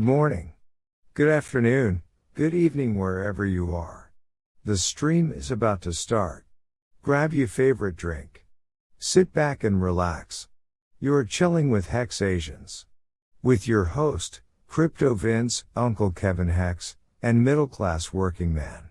Good morning, good afternoon, good evening wherever you are. The stream is about to start. Grab your favorite drink. Sit back and relax. You're chilling with HexAsians. With your host, Crypto Vince, Uncle Kevin Hex, and Middle Class Working Man.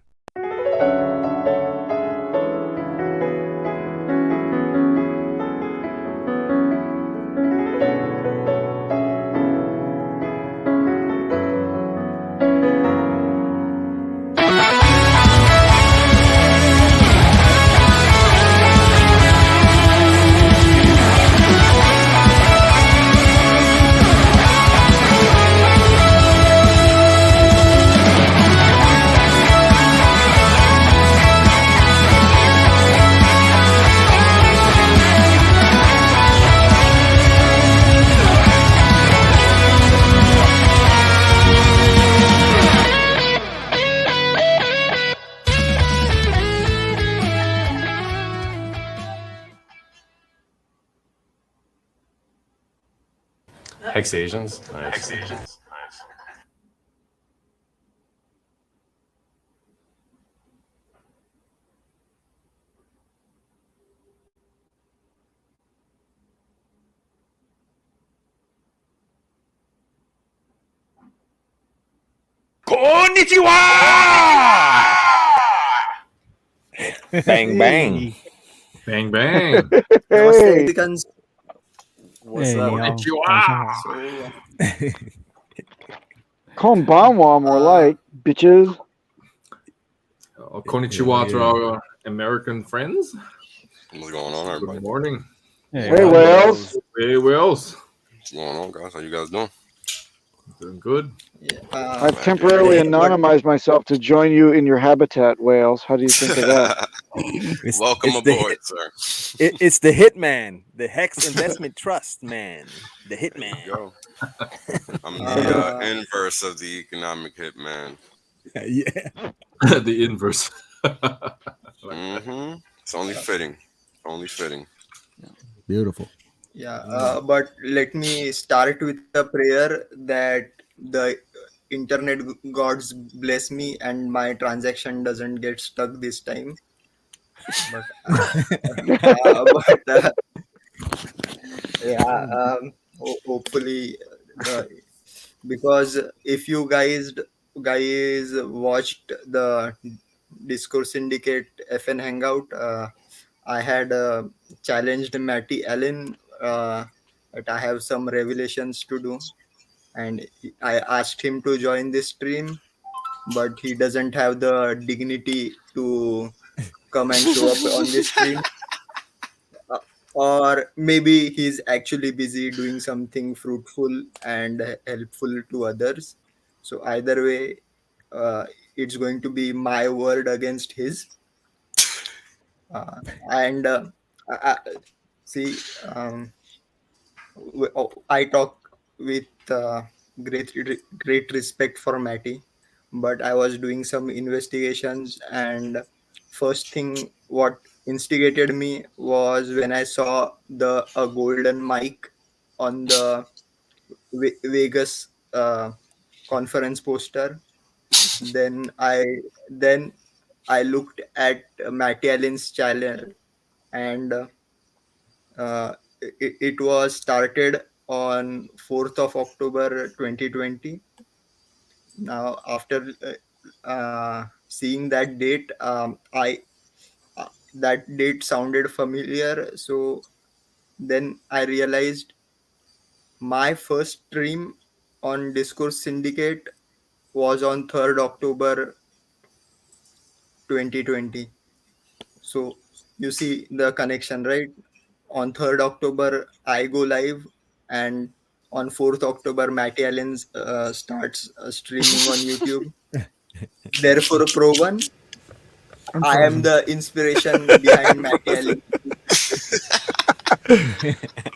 HexAsians? Nice. HexAsians. Nice. Konnichiwa! Bang, bang. Bang, bang. Hey. What's up? Konnichiwa. Konbanwa, more like, bitches. Konnichiwa to our American friends. What's going on, everybody? Good morning. Hey, Wales. Hey, Wells. What's going on, guys? How you guys doing? Doing good. I've temporarily anonymized myself to join you in your habitat, Wales. How do you think of that? Welcome aboard, sir. It's the hitman, the Hex Investment Trust man, the hitman. Yo, I'm the inverse of the economic hitman. Yeah. The inverse. It's only fitting. Only fitting. Beautiful. Yeah, but let me start with a prayer that the internet gods bless me and my transaction doesn't get stuck this time. But, hopefully, because if you guys watched the Discourse Syndicate FN Hangout, I had challenged Matty Allen that I have some revelations to do, and I asked him to join this stream, but he doesn't have the dignity to come and show up on this stream. Or maybe he's actually busy doing something fruitful and helpful to others. So either way, it's going to be my word against his. I talk with great respect for Matty, but I was doing some investigations, and first thing what instigated me was when I saw a golden mic on the Vegas conference poster. Then I looked at Matty Allen's channel, and it was started on 4th of October 2020. Now, after seeing that date, that date sounded familiar. So then I realized my first stream on Discourse Syndicate was on 3rd October 2020. So you see the connection, right? On 3rd October, I go live, and on 4th October, Matty Allen starts streaming on YouTube. Therefore, Pro One, I am the inspiration behind Matty Allen.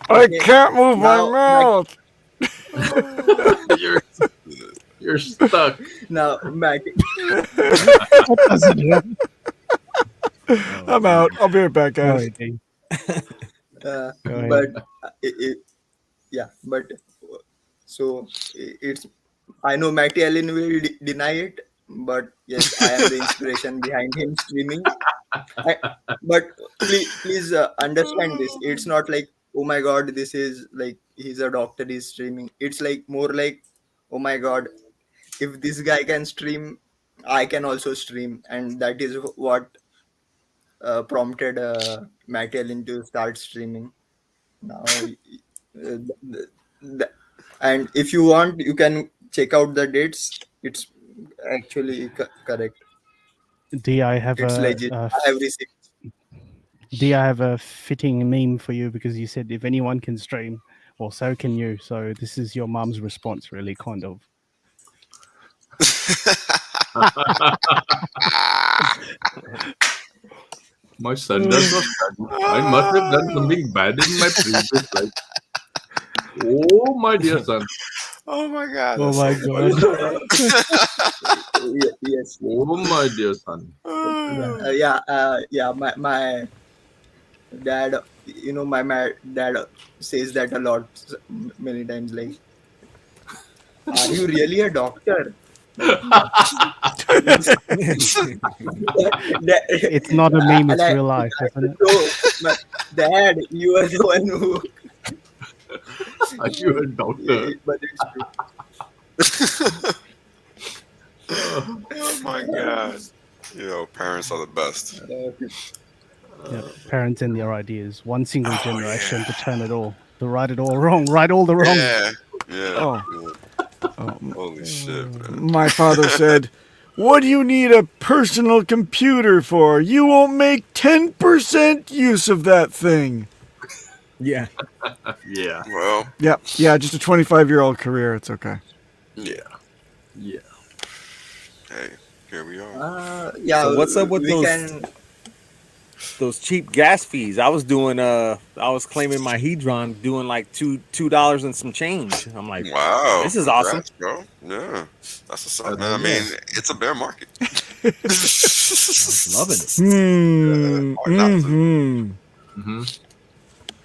I can't move my mouth. You're stuck. Now, Matty. I'm out. I'll be right back, guys. But so it's I know Matty Allen will deny it, but yes, I am the inspiration behind him streaming. I, but please understand this. It's not like, oh my god, this is like he's a doctor, he's streaming. It's like more like, oh my god, if this guy can stream, I can also stream, and that is what prompted Matt Allen to start streaming. Now, and if you want, you can check out the dates. It's actually correct. D, I have It's legit. I have received. D, I have a fitting meme for you because you said if anyone can stream, well, so can you. So this is your mum's response, really, kind of. My son does not study. I must have done something bad in my previous life. Oh, my dear son. Oh my god. Oh my god. Yes. Oh, my dear son. My dad, my dad says that a lot, many times. Like, are you really a doctor? It's not a meme, it's real life, isn't it? So, Dad, you are the one who. Are you a doctor? But it's true. Oh my god. Parents are the best. Yeah, parents and their ideas. One single generation to turn it all. To right it all wrong. Right all the wrong. Yeah. Holy shit, man. My father said, "What do you need a personal computer for? You won't make 10% use of that thing." Yeah. Yeah. Well, Yeah, just a 25-year-old career. It's okay. yeah. Yeah. Hey, here we are. So what's up with those cheap gas fees? I was claiming my Hedron doing like $2 and some change. I'm like, Wow, this is awesome, bro. Yeah, that's what's up, man. I mean, it's a bear market. Loving it. Mm-hmm.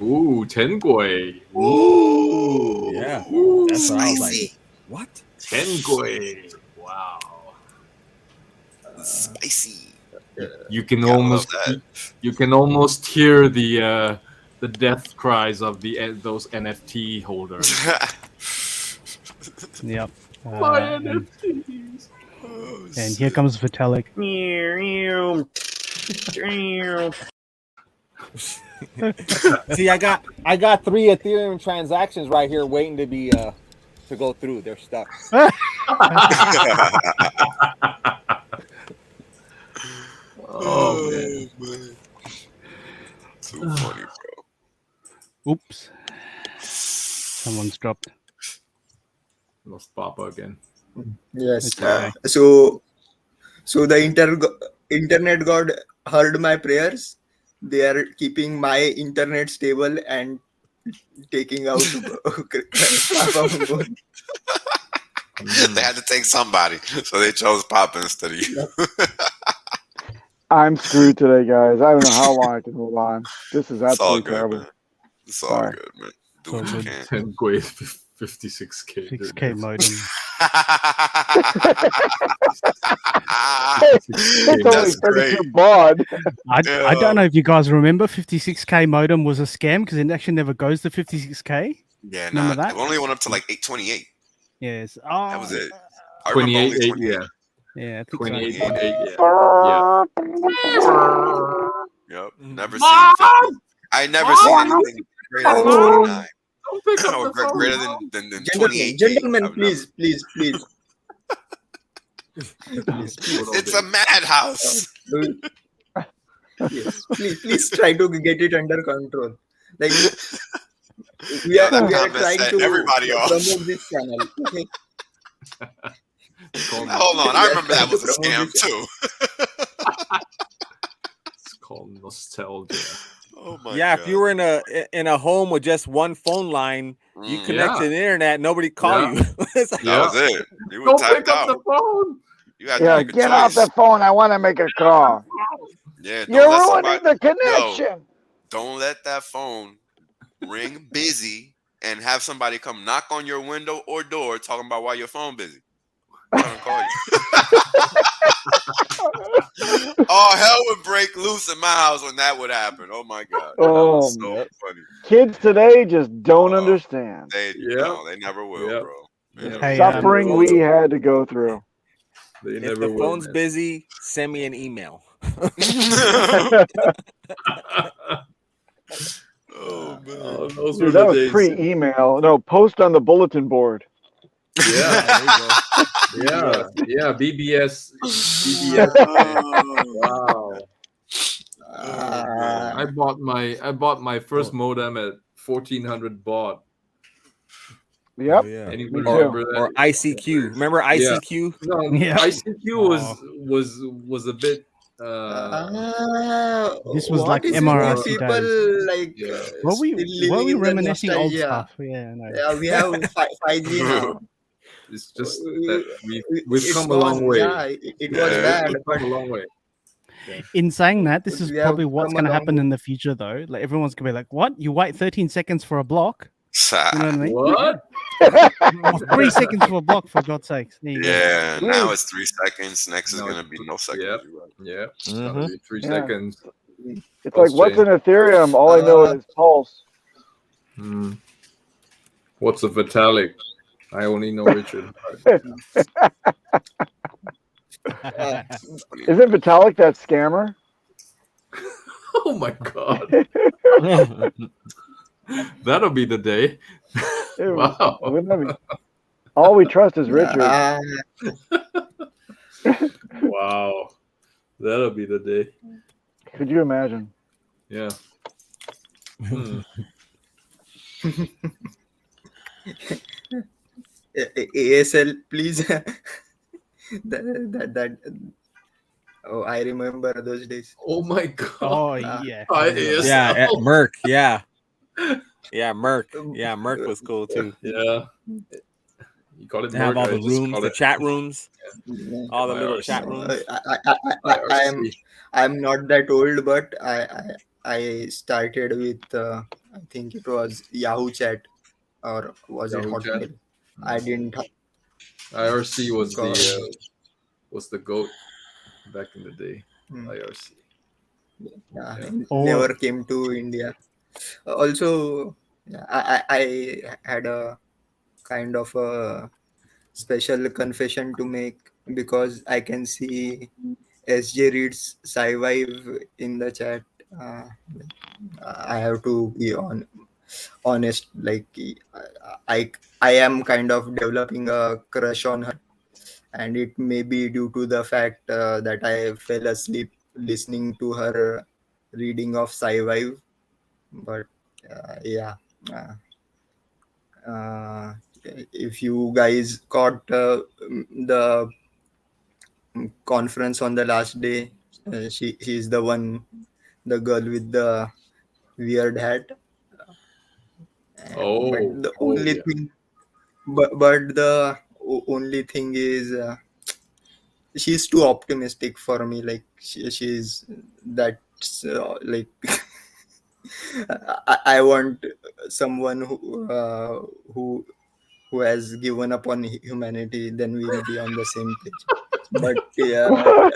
Ooh, Tengui. Ooh. Yeah. Ooh, That's what I was spicy. like. What? Tengui. Wow. Spicy. You can almost hear the death cries of those NFT holders. Yep. My NFTs. And here comes Vitalik. See, I got 3 Ethereum transactions right here waiting to be to go through. They're stuck. Oh man. Too funny, bro. Oops. Someone's dropped. Lost Papa again. Yes. Okay. So the internet god heard my prayers. They are keeping my internet stable and taking out Papa Mungo. They had to take somebody, so they chose Papa instead of you. I'm screwed today, guys. I don't know how long I can hold on. This is It's all absolutely good, terrible. man. It's all Sorry. good, man. Do So what you good. can. Tengui 56K. 6K modem. It's only That's great. 32 baud. I don't know if you guys remember 56K modem was a scam because it actually never goes to 56K. Yeah, Remember that? It only went up to like 828. Yes. Oh, That was it. I remember 28, only 28. yeah. Yeah, I think 28.8, so. yeah. Yep. Never seen 50. I never seen anything greater than 29. Don't pick up Or the phone. greater than 28. Gentlemen, please. It's a madhouse. Yes, please try to get it under control. Like we are trying to everybody off. promote this channel. Okay? Hold on, I remember that was a scam too. It's called nostalgia. Oh my Yeah, god. if you were in a home with just one phone line, you connect to the internet, nobody call you. It's like, That was it. You were Don't tapped pick up the out. phone. You had to Yeah, make a get off choice. the phone. I want to make a call. Yeah, don't You're let ruining somebody, the connection. don't let that phone ring busy and have somebody come knock on your window or door talking about why your phone busy. I'm trying to call you. Oh, hell would break loose in my house when that would happen. Oh my God. That was so funny. Kids today just don't understand No, they never will, bro. the Hey, suffering we had to go through. They If never the will, phone's man. busy, send me an email. Oh man. Oh, those Dude, were that the was days. pre-email. No, post on the bulletin board. Yeah, There you go. yeah. BBS. Wow. I bought my first modem at 1400 baud. Yep. Oh, yeah. Anyone Me remember too. that? Or ICQ. Remember ICQ? No, Yeah. ICQ was a bit. This was What like is with you MRRC people days. like Yeah. Were still we living in the reminiscing old nostalgia? stuff? Yeah, no. Yeah, we have 5G now. It's just that we've It's come a long gone. way. Yeah, it was Yeah. bad, We've but come a long way. In saying that, this is we have probably what's come a going to long happen way. in the future, though. Like everyone's going to be like, "What? You wait 13 seconds for a block? You know what I mean? What? Or 3 seconds for a block, for God's sakes." There you go. Yeah, now it's 3 seconds. Next is No, gonna be no seconds. yeah. You're right. Yeah. It's gonna be 3 Yeah. seconds. It's like, what's Chain. an Ethereum? All I know is pulse. What's a Vitalik? I only know Richard. Isn't Vitalik that scammer? Oh my God. That'll be the day. Wow. Wouldn't that be? All we trust is Richard. Wow. That'll be the day. Could you imagine? Yeah. ASL, please. that. Oh, I remember those days. Oh my God. Oh yeah. AEST. Yeah, Merc. Yeah. Yeah, Merc. Yeah, Merc was cool too. Yeah. You call it They have Merc, all I the just rooms, call the it- chat rooms, all the little IRC. chat rooms. I'm not that old, but I started with I think it was Yahoo Chat, or was it Yahoo Chat? Hotmail? I didn't. IRC was God. the GOAT back in the day. Hmm. IRC. Yeah, Oh. never came to India. Also, I had a kind of a special confession to make, because I can see SJ reads Sci-Vive in the chat. I have to be honest. Like I am kind of developing a crush on her, and it may be due to the fact that I fell asleep listening to her reading of Sci-Vive. But yeah. If you guys caught the conference on the last day, she's the one, the girl with the weird hat. But the only yeah. thing, but the only thing is, she's too optimistic for me. Like she's that like. I want someone who has given up on humanity, then we'll be on the same page. But yeah, What?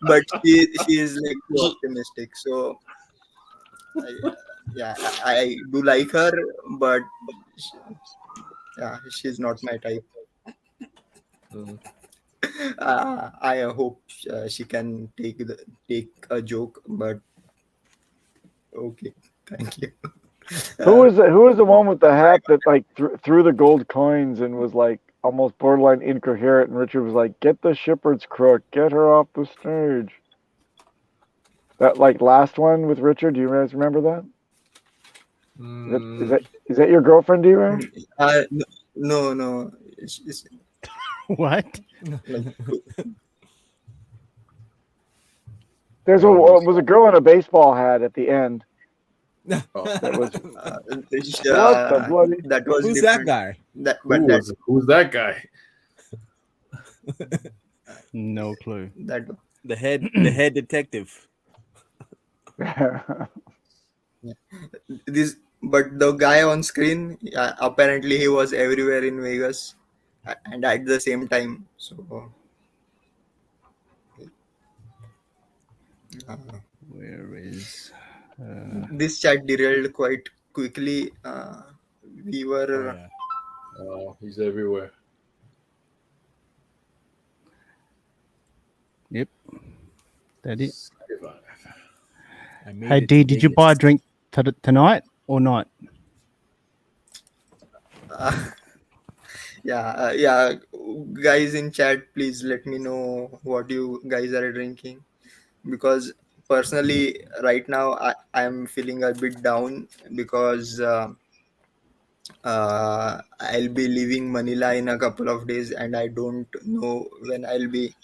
but she is like too optimistic. So I do like her, but she's not my type. I hope she can take a joke, but okay, thank you. Who was the one with the hat that like threw the gold coins and was like almost borderline incoherent? And Richard was like, "Get the shepherd's crook, get her off the stage." That like last one with Richard. Do you guys remember that? Is that your girlfriend, D-Ray? No. What? Was a girl in a baseball hat at the end. That was that was Who's different. that guy? Who's that guy? No clue. The head detective. but the guy on screen, apparently he was everywhere in Vegas and at the same time. So Where is? this chat derailed quite quickly. We were Oh, he's everywhere. Yep. That it. I made Hey it D, to did you buy a Vegas. drink tonight or not? yeah, guys in chat, please let me know what you guys are drinking, because personally right now I'm feeling a bit down because I'll be leaving Manila in a couple of days and I don't know when I'll be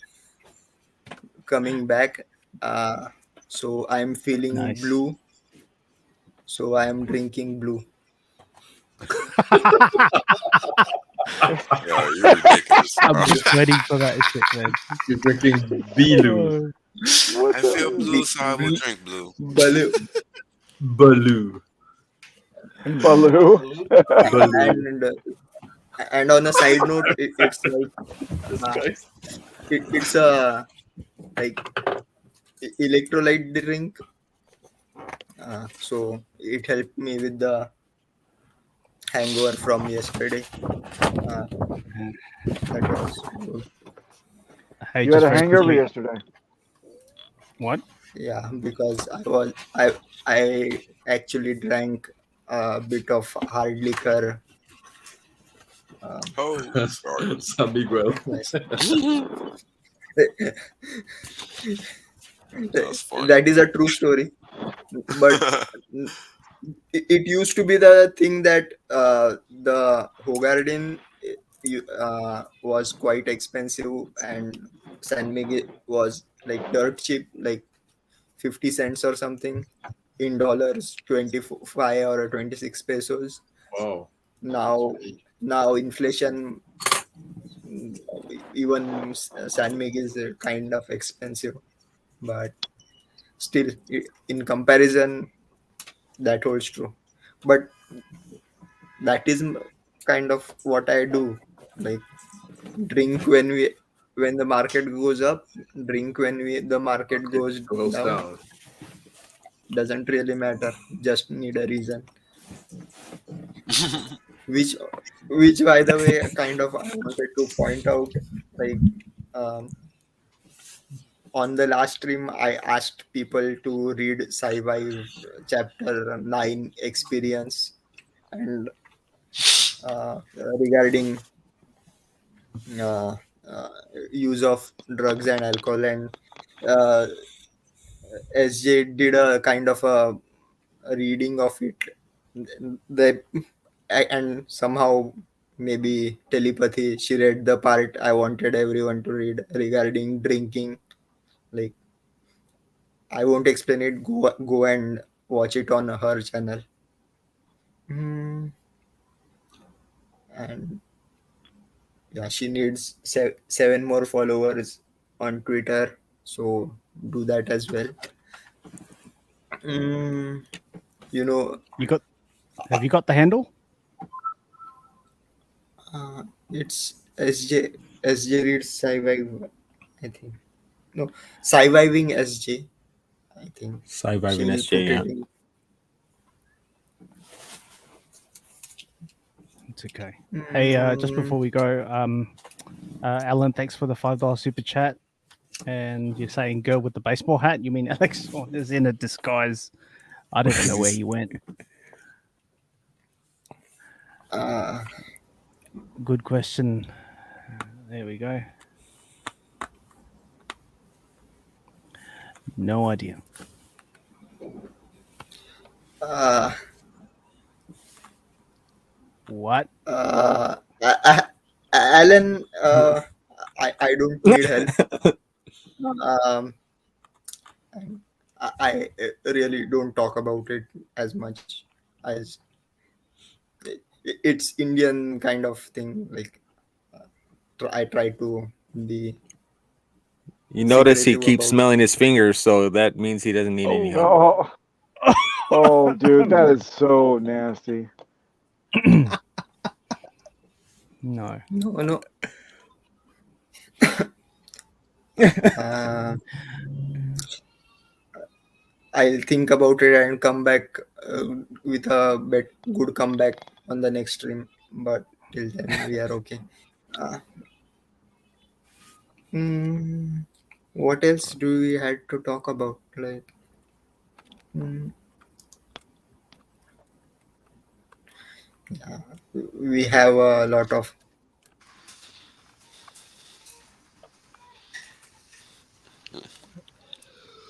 coming back. So I'm feeling Nice. blue, so I am drinking blue. Yo, you're ridiculous. I'm Bro. just waiting for that shit, man. You're drinking Bilou. What I feel the blue, so I will drink blue. Baloo. Baloo. Baloo? Baloo. And on a side note, it's like it's a like electrolyte drink. So it helped me with the hangover from yesterday. That was good. Hey, You had just a very hangover quickly. yesterday. What? Yeah, because I actually drank a bit of hard liquor. Oh, sorry. San Miguel. That's funny. That is a true story, but it used to be the thing that the Hogardin was quite expensive and San Miguel was like dirt cheap, like 50 cents or something in dollars, 25 or 26 pesos. Wow. Now inflation, even San Miguel is kind of expensive, but still in comparison that holds true. But that is kind of what I do, like drink when the market goes up, drink when the market goes Goes down. down. Doesn't really matter, just need a reason. which which by the way kind of I wanted to point out, like um, on the last stream I asked people to read sci-fi chapter 9 experience, and regarding uh, uh, use of drugs and alcohol, and uh, SJ did a kind of a reading of it. The and somehow maybe telepathy she read the part I wanted everyone to read regarding drinking. Like I won't explain it. Go and watch it on her channel. And yeah, she needs 7 more followers on Twitter, so do that as well. You know, Have you got the handle? it's SJ reads Sci-Fi, I think. No, Sci-Viving SJ, I think. Surviving She will SJ, put yeah. it in. It's okay. Hey, just before we go, Alan, thanks for the $5 super chat. And you're saying girl with the baseball hat? You mean Alex is in a disguise? I don't even know where he went. Good question. There we go. No idea. What? Alan, I don't need help. I really don't talk about it as much as it's Indian kind of thing. Like I try to be. You notice he secretive keeps about smelling his fingers, so that means he doesn't need any help. Oh, Oh, dude, that is so nasty. No. No. I'll think about it and come back with a good comeback on the next stream. But till then, we are okay. What else do we had to talk about? Like, we have a lot of.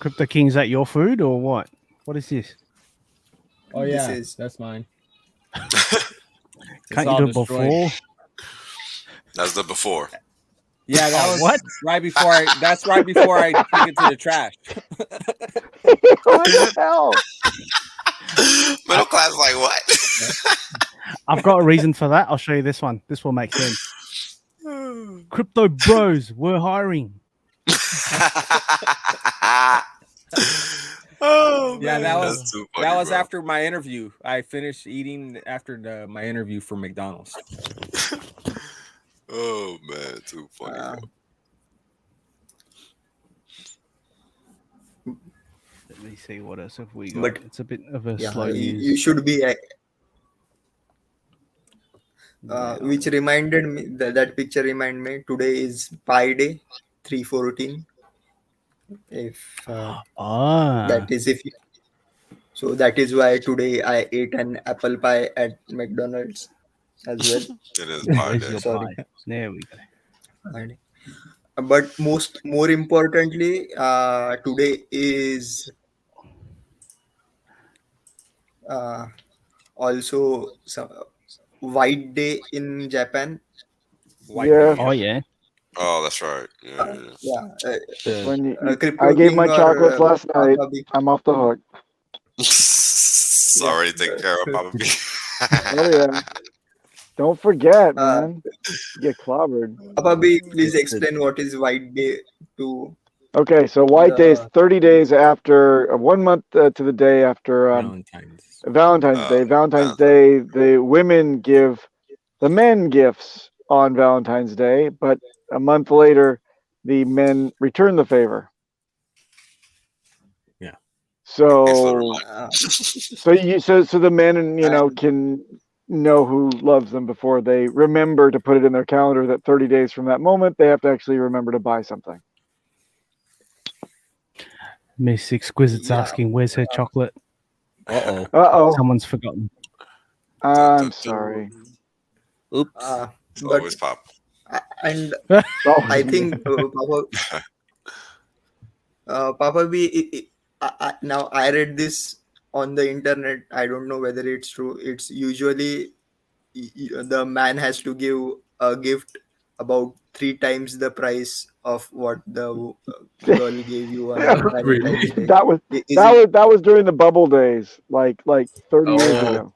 Crypto King, is that your food or what? What is this? Oh yeah, that's mine. Can't you do it before? That's the before. Yeah, that was what? right before I. That's right before I took it to the trash. What the hell? Middle class, like what? I've got a reason for that. I'll show you this one. This will make sense. Crypto bros, we're hiring. Oh Yeah, man, that that's was too funny, bro. after my interview. I finished eating after my interview for McDonald's. Oh man, too funny, bro. Let me see what else have we got. But it's a bit of a Yeah, slow news. you should be. Which reminded me that picture reminded me today is Pi Day, 314. If that is if you, so that is why today I ate an apple pie at McDonald's as well. It is Where's your Sorry. pie? There we go. But more importantly, today is also White Day in Japan. Yeah. Oh yeah. Oh, that's right. Yeah. When Crypto I gave King my or, chocolates last night, Papa B. I'm off the hook. It's already taken care of, Papa B. Oh yeah. Don't forget, man. You get clobbered. Papa B, please explain what is White Day to. Okay, so White Day is 30 days after, 1 month to the day after Valentine's Day. Valentine's Day, the women give the men gifts on Valentine's Day, but a month later, the men return the favor. Yeah. So the men, can know who loves them before they remember to put it in their calendar that 30 days from that moment, they have to actually remember to buy something. Miss Exquisite's asking, where's her chocolate? Uh-oh. Someone's forgotten. I'm sorry. Oops. Always pop. And I think Papa B, now I read this on the internet. I don't know whether it's true. It's usually the man has to give a gift about 3 times the price of what the girl gave you on Valentine's Day. That was during the bubble days, like 30 years ago.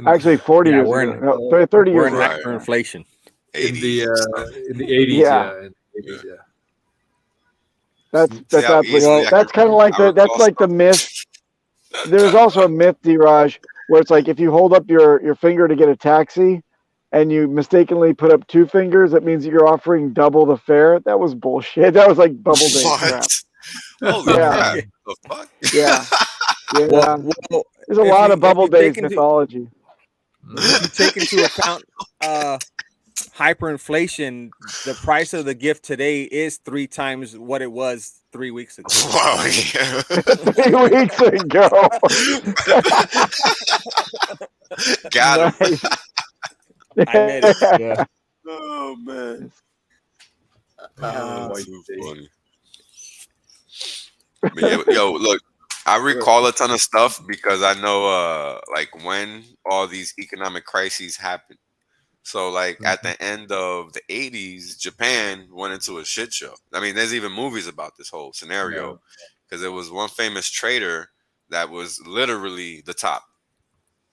Actually, 40 years ago. No, 30 years ago. We're in hyperinflation. In the 80s, Yeah. In the 80s, yeah. That's absolutely. That's kind of like the myth. There's also a myth, Dheeraj, where it's like if you hold up your finger to get a taxi, and you mistakenly put up 2 fingers, that means that you're offering double the fare. That was bullshit. That was like bubble day crap. Holy crap! The fuck? Yeah. Well, there's a lot of bubble days mythology. If you take into account hyperinflation, the price of the gift today is 3 times what it was 3 weeks ago. 3 weeks ago. Got him. I made it. Yeah. Oh man. Too funny. But yo, look, I recall a ton of stuff because I know like when all these economic crises happened. So like at the end of the 80s, Japan went into a shit show. I mean, there's even movies about this whole scenario because there was one famous trader that was literally the top.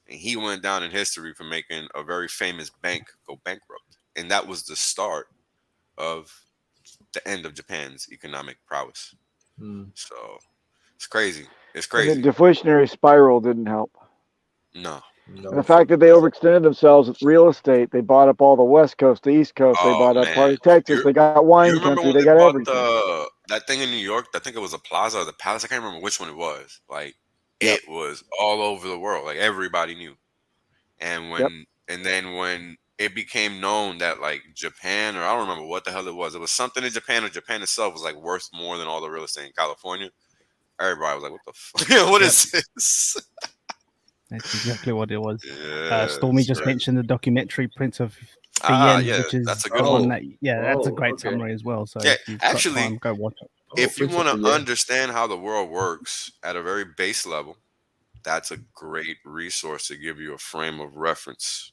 And he went down in history for making a very famous bank go bankrupt. And that was the start of the end of Japan's economic prowess. So it's crazy. It's And crazy. the deflationary spiral didn't help. No. And the fact that they overextended themselves with real estate, they bought up all the West Coast, the East Coast, they Oh bought up man, part of Texas, they got wine you remember country, when they they got bought everything. that thing in New York? I think it was a plaza or the palace. I can't remember which one it was. Like Yep. it was all over the world. Like everybody knew. And Yep. then when it became known that like Japan, or I don't remember what the hell it was something in Japan, or Japan itself was like worth more than all the real estate in California. Everybody was like, "What the fuck? What is this?" That's exactly what it was. Yeah, Stormy it's just crazy. mentioned the documentary Prince of Fian, Yeah, which is that's a good the one. one that that's a great okay. summary as well. So Yeah, if you've got actually, time, go watch it. if you Prince of want to Fian. understand how the world works at a very base level, that's a great resource to give you a frame of reference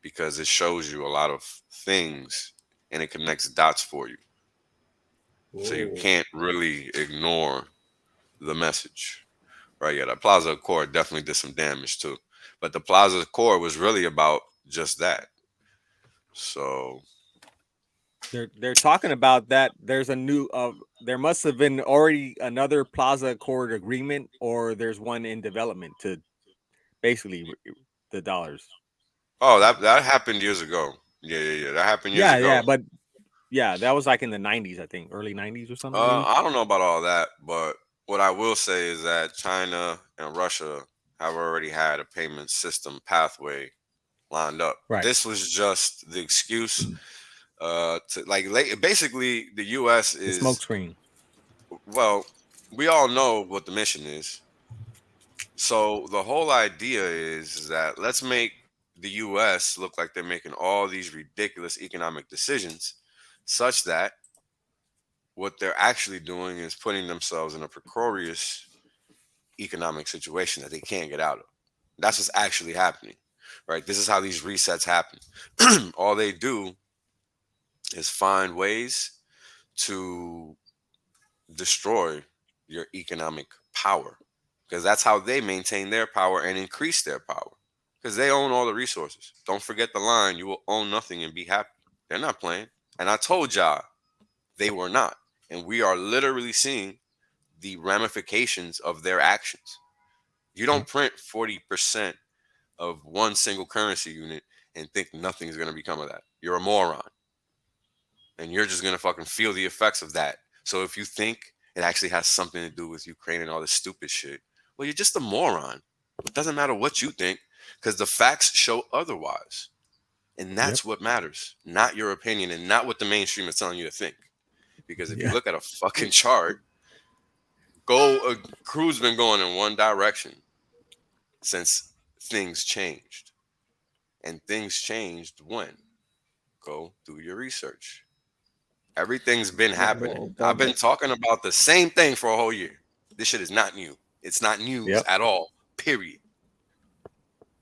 because it shows you a lot of things and it connects dots for you. So you Oh. can't really ignore the message. Right? Yeah, the Plaza Accord definitely did some damage too. But the Plaza Accord was really about just that. So They're talking about that. There's a new there must have been already another Plaza Accord agreement, or there's one in development to basically the dollars. that happened years ago. Yeah. That happened years Yeah, ago. but that was like in the 90s, I think, early 90s or something. Maybe. I don't know about all that, but what I will say is that China and Russia have already had a payment system pathway lined up. Right. This was just the excuse to basically the US The is, smoke screen. well, we all know what the mission is. So the whole idea is that let's make the US look like they're making all these ridiculous economic decisions such that what they're actually doing is putting themselves in a precarious economic situation that they can't get out of. That's what's actually happening, right? This is how these resets happen. All they do is find ways to destroy your economic power because that's how they maintain their power and increase their power because they own all the resources. Don't forget the line, you will own nothing and be happy. They're not playing. And I told y'all they were not. And we are literally seeing the ramifications of their actions. You don't print 40% of one single currency unit and think nothing's going to become of that. You're a moron. And you're just going to fucking feel the effects of that. So if you think it actually has something to do with Ukraine and all this stupid shit, well, you're just a moron. It doesn't matter what you think because the facts show otherwise. And that's what matters, not your opinion and not what the mainstream is telling you to think. Because if you look at a fucking chart, cruise been going in one direction since things changed. And things changed when? Go do your research. Everything's been happening. I've been talking about the same thing for a whole year. This shit is not new. It's not news at all. Period.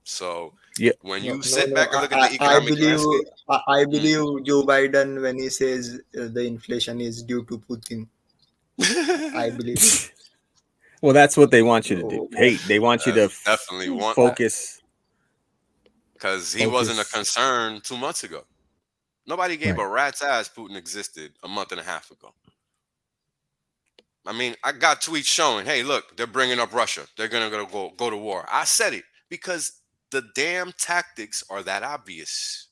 So when you sit back and look at the economic landscape, I believe Joe Biden when he says the inflation is due to Putin. I believe. Well, that's what they want you to do. Hey, they want you to definitely want focus. Because he wasn't a concern 2 months ago. Nobody gave a rat's ass Putin existed a month and a half ago. I mean, I got tweets showing, hey, look, they're bringing up Russia. They're going to go to war. I said it because the damn tactics are that obvious.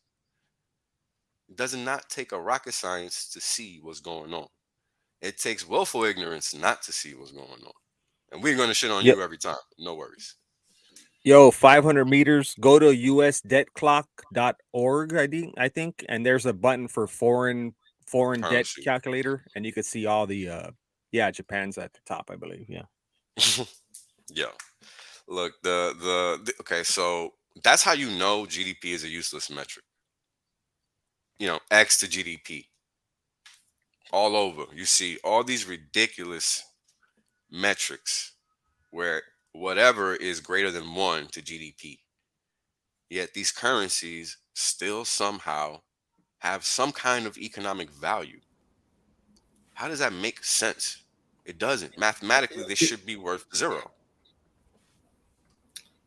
It does not take a rocket science to see what's going on. It takes willful ignorance not to see what's going on. And we're going to shit on you every time. No worries. Yo, 500 meters, go to usdebtclock.org, I think, and there's a button for foreign debt calculator, and you can see all the Japan's at the top, I believe. Yeah. Yeah. Look, okay, so that's how you know GDP is a useless metric. You know, X to GDP. All over. You see all these ridiculous metrics where whatever is greater than 1 to GDP. Yet these currencies still somehow have some kind of economic value. How does that make sense? It doesn't. Mathematically, they should be worth 0.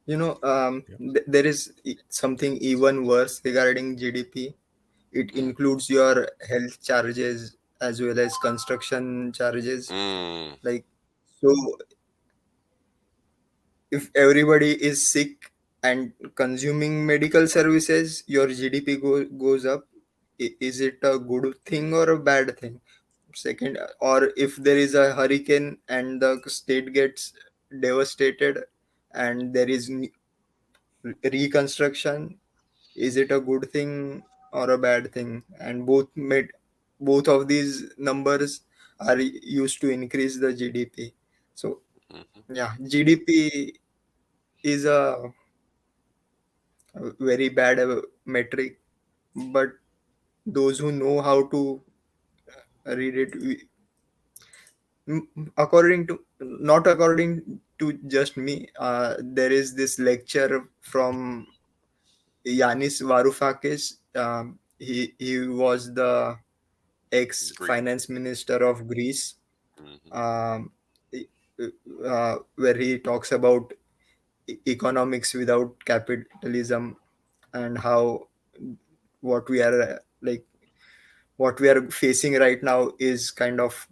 There is something even worse regarding GDP. It includes your health charges as well as construction charges. Like, so if everybody is sick and consuming medical services, your GDP goes up. Is it a good thing or a bad thing? Second, or if there is a hurricane and the state gets devastated and there is reconstruction, is it a good thing or a bad thing? And both of these numbers are used to increase the GDP. So Mhm. yeah, GDP is a very bad metric, but those who know how to read it, according to, not according to just me, there is this lecture from Yanis Varoufakis. He was the ex Greek. finance minister of Greece, Mhm. um, where he talks about economics without capitalism, and how what we are like what we are facing right now is kind of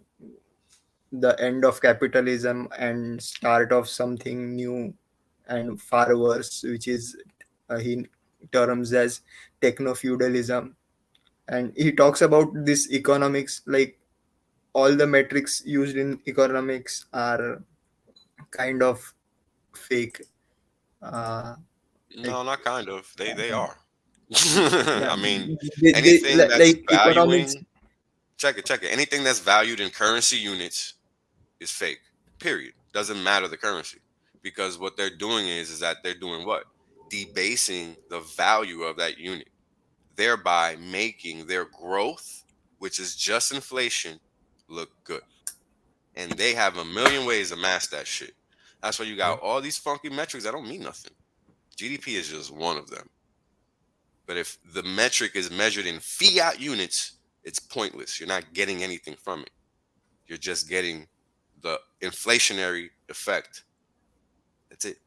the end of capitalism and start of something new and far worse, which is he terms as techno feudalism. And he talks about this economics, like all the metrics used in economics are kind of fake. uh, like No, not kind of. They yeah, are. yeah, I mean, they anything that's like economics. valuing, check it. Anything that's valued in currency units is fake. Period. Doesn't matter the currency. Because what they're doing is that they're doing what? Debasing the value of that unit, thereby making their growth, which is just inflation, look good. And they have a million ways to mask that shit. That's why you got all these funky metrics that don't mean nothing. GDP is just one of them. But if the metric is measured in fiat units, it's pointless. You're not getting anything from it. You're just getting the inflationary effect. That's it.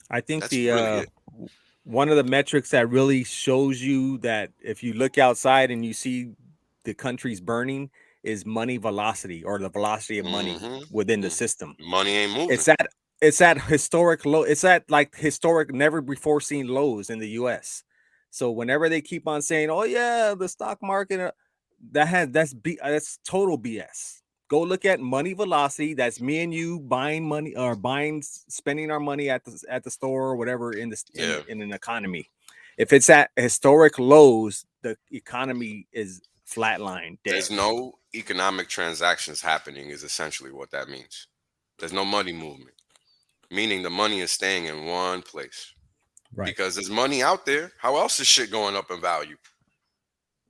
I think That's the really it. one of the metrics that really shows you that if you look outside and you see the country's burning is money velocity, or the velocity of money within the Mm-hmm. system. Money ain't moving. It's at historic low. It's at like historic, never before seen lows in the U.S. So whenever they keep on saying, "Oh yeah, the stock market," that's total BS. Go look at money velocity. That's me and you buying money, or spending our money at the store or whatever in Yeah. in an economy. If it's at historic lows, the economy is flatline, dead. There's no economic transactions happening, is essentially what that means. There's no money movement, meaning the money is staying in one place. Right. Because there's money out there. How else is shit going up in value?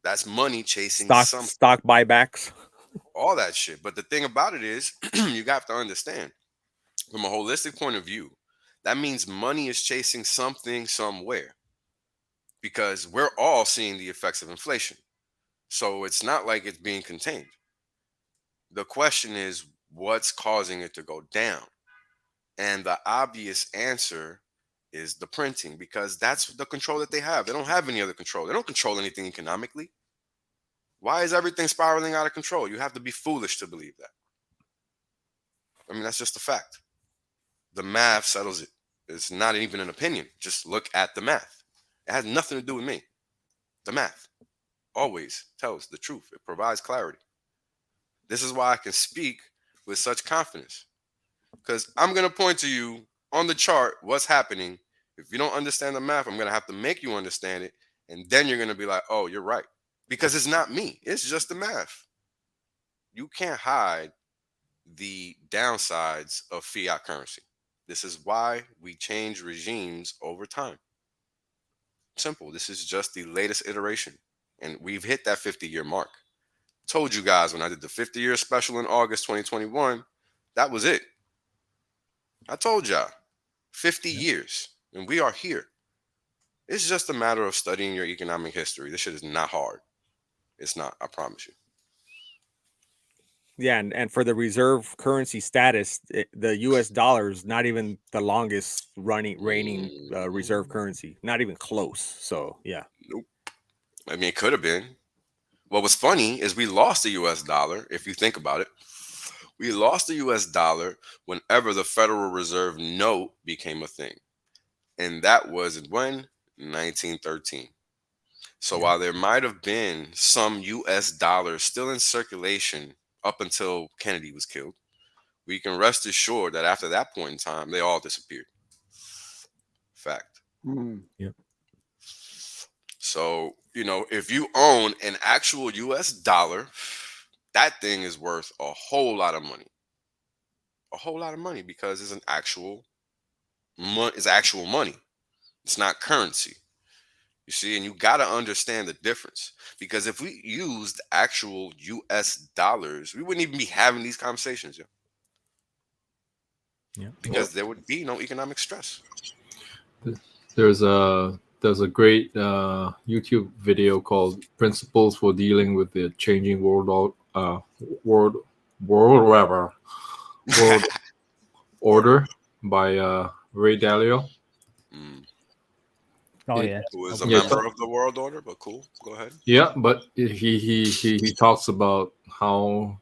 That's money chasing something. Stock buybacks. All that shit. But the thing about it is, you have to understand, from a holistic point of view, that means money is chasing something somewhere, because we're all seeing the effects of inflation. So it's not like it's being contained. The question is, what's causing it to go down? And the obvious answer is the printing, because that's the control that they have. They don't have any other control. They don't control anything economically. Why is everything spiraling out of control? You have to be foolish to believe that. I mean, that's just a fact. The math settles it. It's not even an opinion. Just look at the math. It has nothing to do with me. The math always tells the truth. It provides clarity. This is why I can speak with such confidence, because I'm going to point to you on the chart what's happening. If you don't understand the math, I'm going to have to make you understand it. And then you're going to be like, oh, you're right. Because it's not me. It's just the math. You can't hide the downsides of fiat currency. This is why we change regimes over time. Simple. This is just the latest iteration. And we've hit that 50-year mark. Told you guys when I did the 50-year special in August 2021, that was it. I told y'all 50 years, and we are here. It's just a matter of studying your economic history. This shit is not hard. It's not, I promise you. Yeah, and for the reserve currency status, the U.S. dollar is not even the longest reigning reserve currency, not even close. So yeah, Nope. I mean, it could have been. What was funny is we lost the U.S. dollar, if you think about it. We lost the US dollar whenever the Federal Reserve note became a thing. And that was when? 1913. So while there might have been some US dollars still in circulation up until Kennedy was killed, we can rest assured that after that point in time, they all disappeared. Fact. Yep. So, if you own an actual US dollar, that thing is worth a whole lot of money. A whole lot of money because it's actual money. It's not currency. You see, and you got to understand the difference. Because if we used actual US dollars, we wouldn't even be having these conversations, because there would be no economic stress. There's a great YouTube video called "Principles for Dealing with the Changing World Order" by Ray Dalio. Oh yeah, Who is a member of the world order, but cool. Go ahead. Yeah, but he talks about how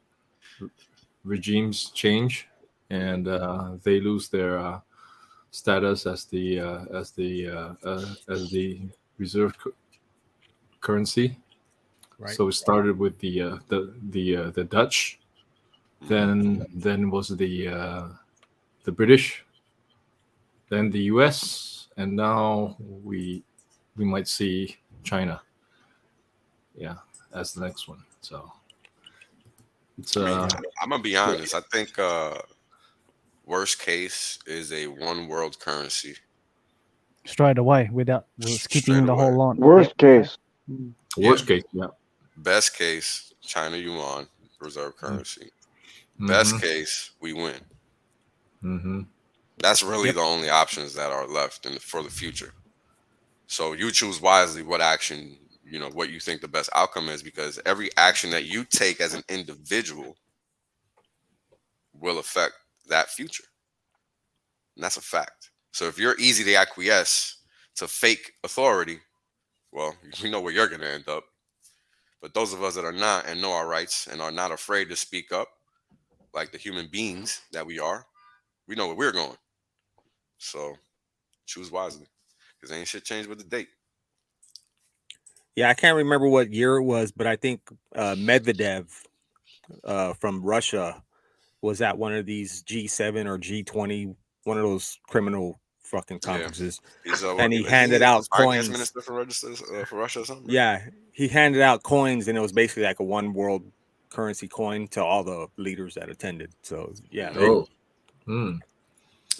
regimes change and they lose their status as the reserve currency. Right. So it started with the Dutch, then was the British, then the US, and now we might see China. Yeah, as the next one. So it's I'm gonna be honest. I think worst case is a one world currency. straight away without skipping the whole lot. Worst case. worst case. Yeah. Best case, China yuan reserve currency. Mm-hmm. Best case, we win. Mm-hmm. That's really the only options that are left for the future. So you choose wisely what action, what you think the best outcome is, because every action that you take as an individual will affect that future. And that's a fact. So if you're easy to acquiesce to fake authority, well, you know where you're going to end up. But those of us that are not and know our rights and are not afraid to speak up, like the human beings that we are, we know where we're going. So choose wisely, because ain't shit changed with the date. Yeah, I can't remember what year it was, but I think Medvedev from Russia was at one of these G7 or G20, one of those criminal fucking conferences, and he handed out coins. Minister for Russia or something. Yeah, he handed out coins, and it was basically like a one world currency coin to all the leaders that attended. So yeah.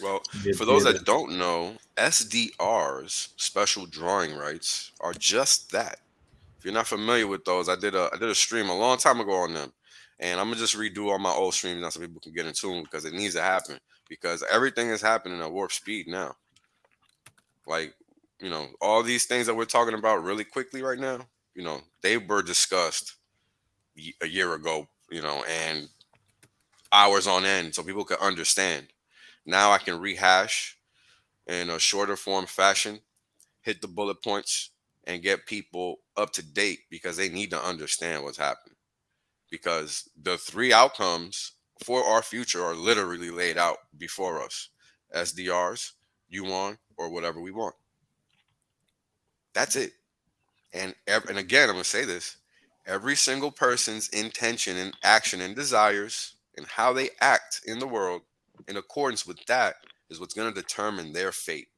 Well, for those that don't know, SDRs, special drawing rights, are just that. If you're not familiar with those, I did a stream a long time ago on them, and I'm gonna just redo all my old streams now so people can get in tune, because it needs to happen, because everything is happening at warp speed now. Like, all these things that we're talking about really quickly right now, they were discussed a year ago, and hours on end, so people could understand. Now I can rehash in a shorter form fashion, hit the bullet points, and get people up to date, because they need to understand what's happening. Because the three outcomes for our future are literally laid out before us: SDRs, yuan, or whatever we want. That's it. And again, I'm going to say this: every single person's intention and action and desires and how they act in the world in accordance with that is what's going to determine their fate.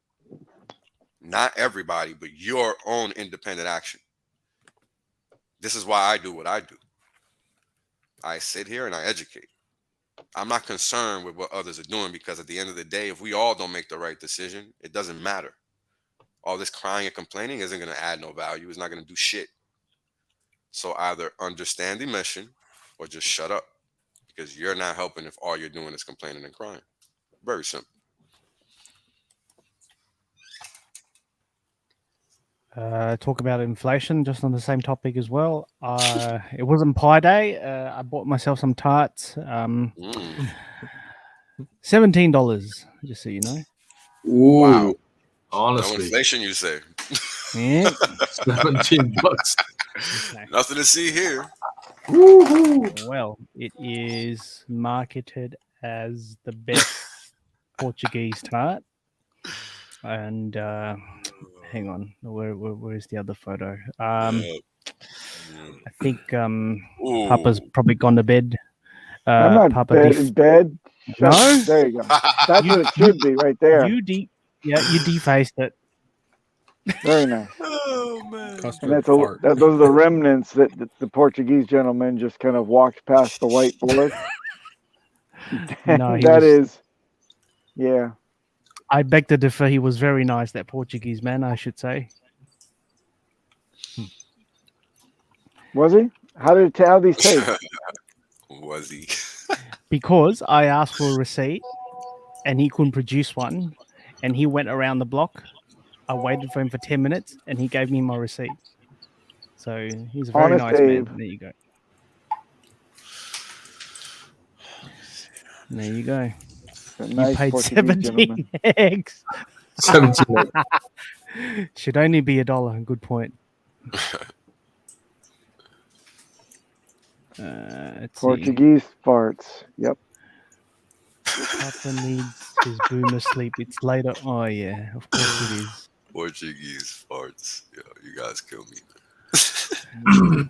Not everybody, but your own independent action. This is why I do what I do. I sit here and I educate. I'm not concerned with what others are doing, because at the end of the day, if we all don't make the right decision, it doesn't matter. All this crying and complaining isn't going to add no value. It's not going to do shit. So either understand the mission or just shut up, because you're not helping if all you're doing is complaining and crying. Very simple. Talk about inflation, just on the same topic as well. It wasn't Pi Day. I bought myself some tarts. $17, just so you know. Ooh, wow. Honestly, No inflation, you say? Yeah. $17. Nothing to see here. Well, it is marketed as the best Portuguese tart. And hang on, where's the other photo? I think Papa's probably gone to bed. I'm not Papa in bed. No? There you go. That's what it should be right there. you defaced it. Very nice. Oh man. And Custard those fart. are the remnants that the Portuguese gentleman just kind of walked past the whiteboard. No, he That was- is, yeah. I beg to differ. He was very nice, that Portuguese man, I should say. Was he? How these taste? Was he? Because I asked for a receipt and he couldn't produce one, and he went around the block. I waited for him for 10 minutes and he gave me my receipt. So he's a very Honest nice Abe. man. There you go. There you go. A You nice paid Portuguese 17 gentleman. eggs. 17. Should only be $1. Good point. Let's see. Portuguese farts. Yep. Papa needs his boomer sleep. It's later. Oh yeah, of course it is. Portuguese farts. Yo, you guys kill me.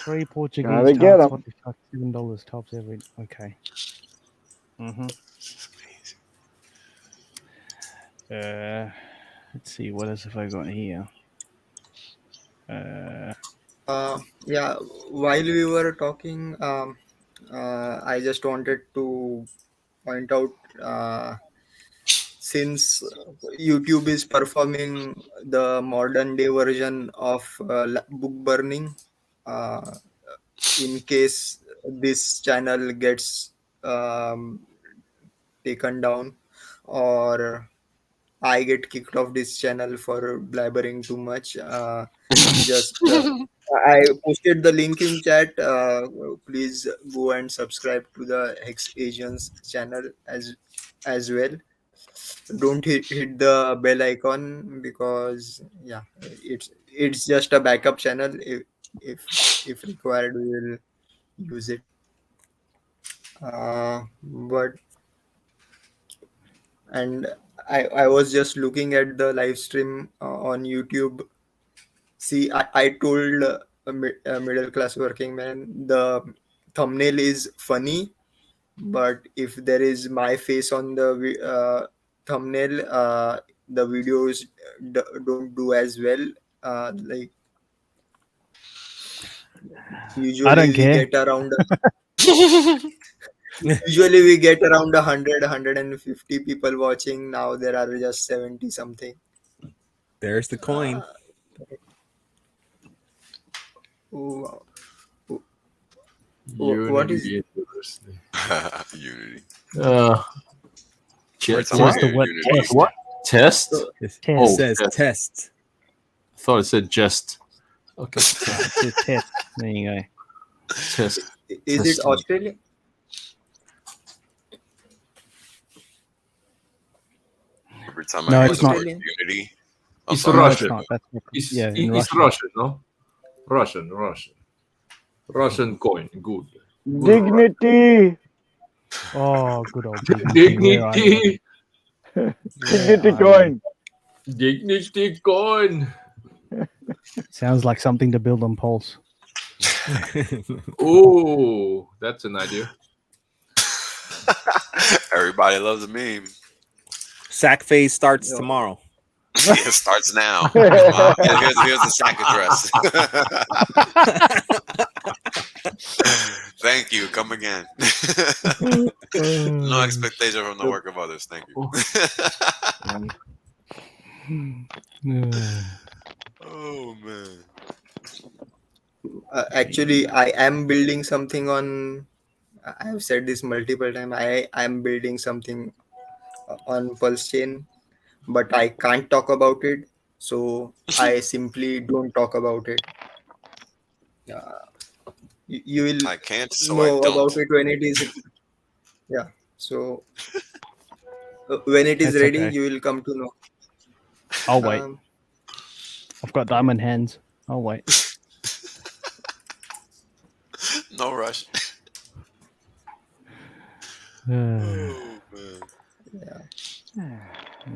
3 Portuguese Gotta get tarts. 'em. What the fuck? $7 tops every. Okay. Let's see. What else have I got here? Yeah, while we were talking, I just wanted to point out, since YouTube is performing the modern day version of book burning, in case this channel gets taken down, or I get kicked off this channel for blabbering too much, just I posted the link in chat. Please go and subscribe to the HexAsians channel as well. Don't hit the bell icon, because yeah, it's just a backup channel. If required, we will use it. But and I was just looking at the live stream on YouTube. See, I told a middle class working man, the thumbnail is funny, but if there is my face on the thumbnail, the videos don't do as well. Like usually I don't we care. get around usually we get around 150 people watching. Now there are just 70 something. There's the coin. Oh, wow. Unity What is University. Unity. Test. What's the what? Unity. Test. What? Test? It Test. says test. test. I thought it said just. Okay. It's a test. There you go. Test. is it Testing. Australia? Every time No, I hear it's the not. word Unity, I'm It's sorry. No, it's Russian. not. That's not. It's, Yeah, in it's Russian. Russian, no? Russian coin. Good. Dignity. Oh, good old dignity. Where are you? Dignity. Dignity are coin. Dignity coin. Sounds like something to build on Pulse. Oh, that's an idea. Everybody loves a meme. Sack phase starts tomorrow. It starts now. Here's the sack address. Thank you. Come again. No expectation from the work of others. Thank you. Oh man. Actually, I am building something on. I have said this multiple times. I am building something on Pulse Chain, but I can't talk about it. So I simply don't talk about it. You will I can't, so know I don't. about it when it is. Yeah. So when it is That's ready, okay. you will come to know. I'll wait. Um, I've got diamond hands. I'll wait. no rush. Uh, Oh man.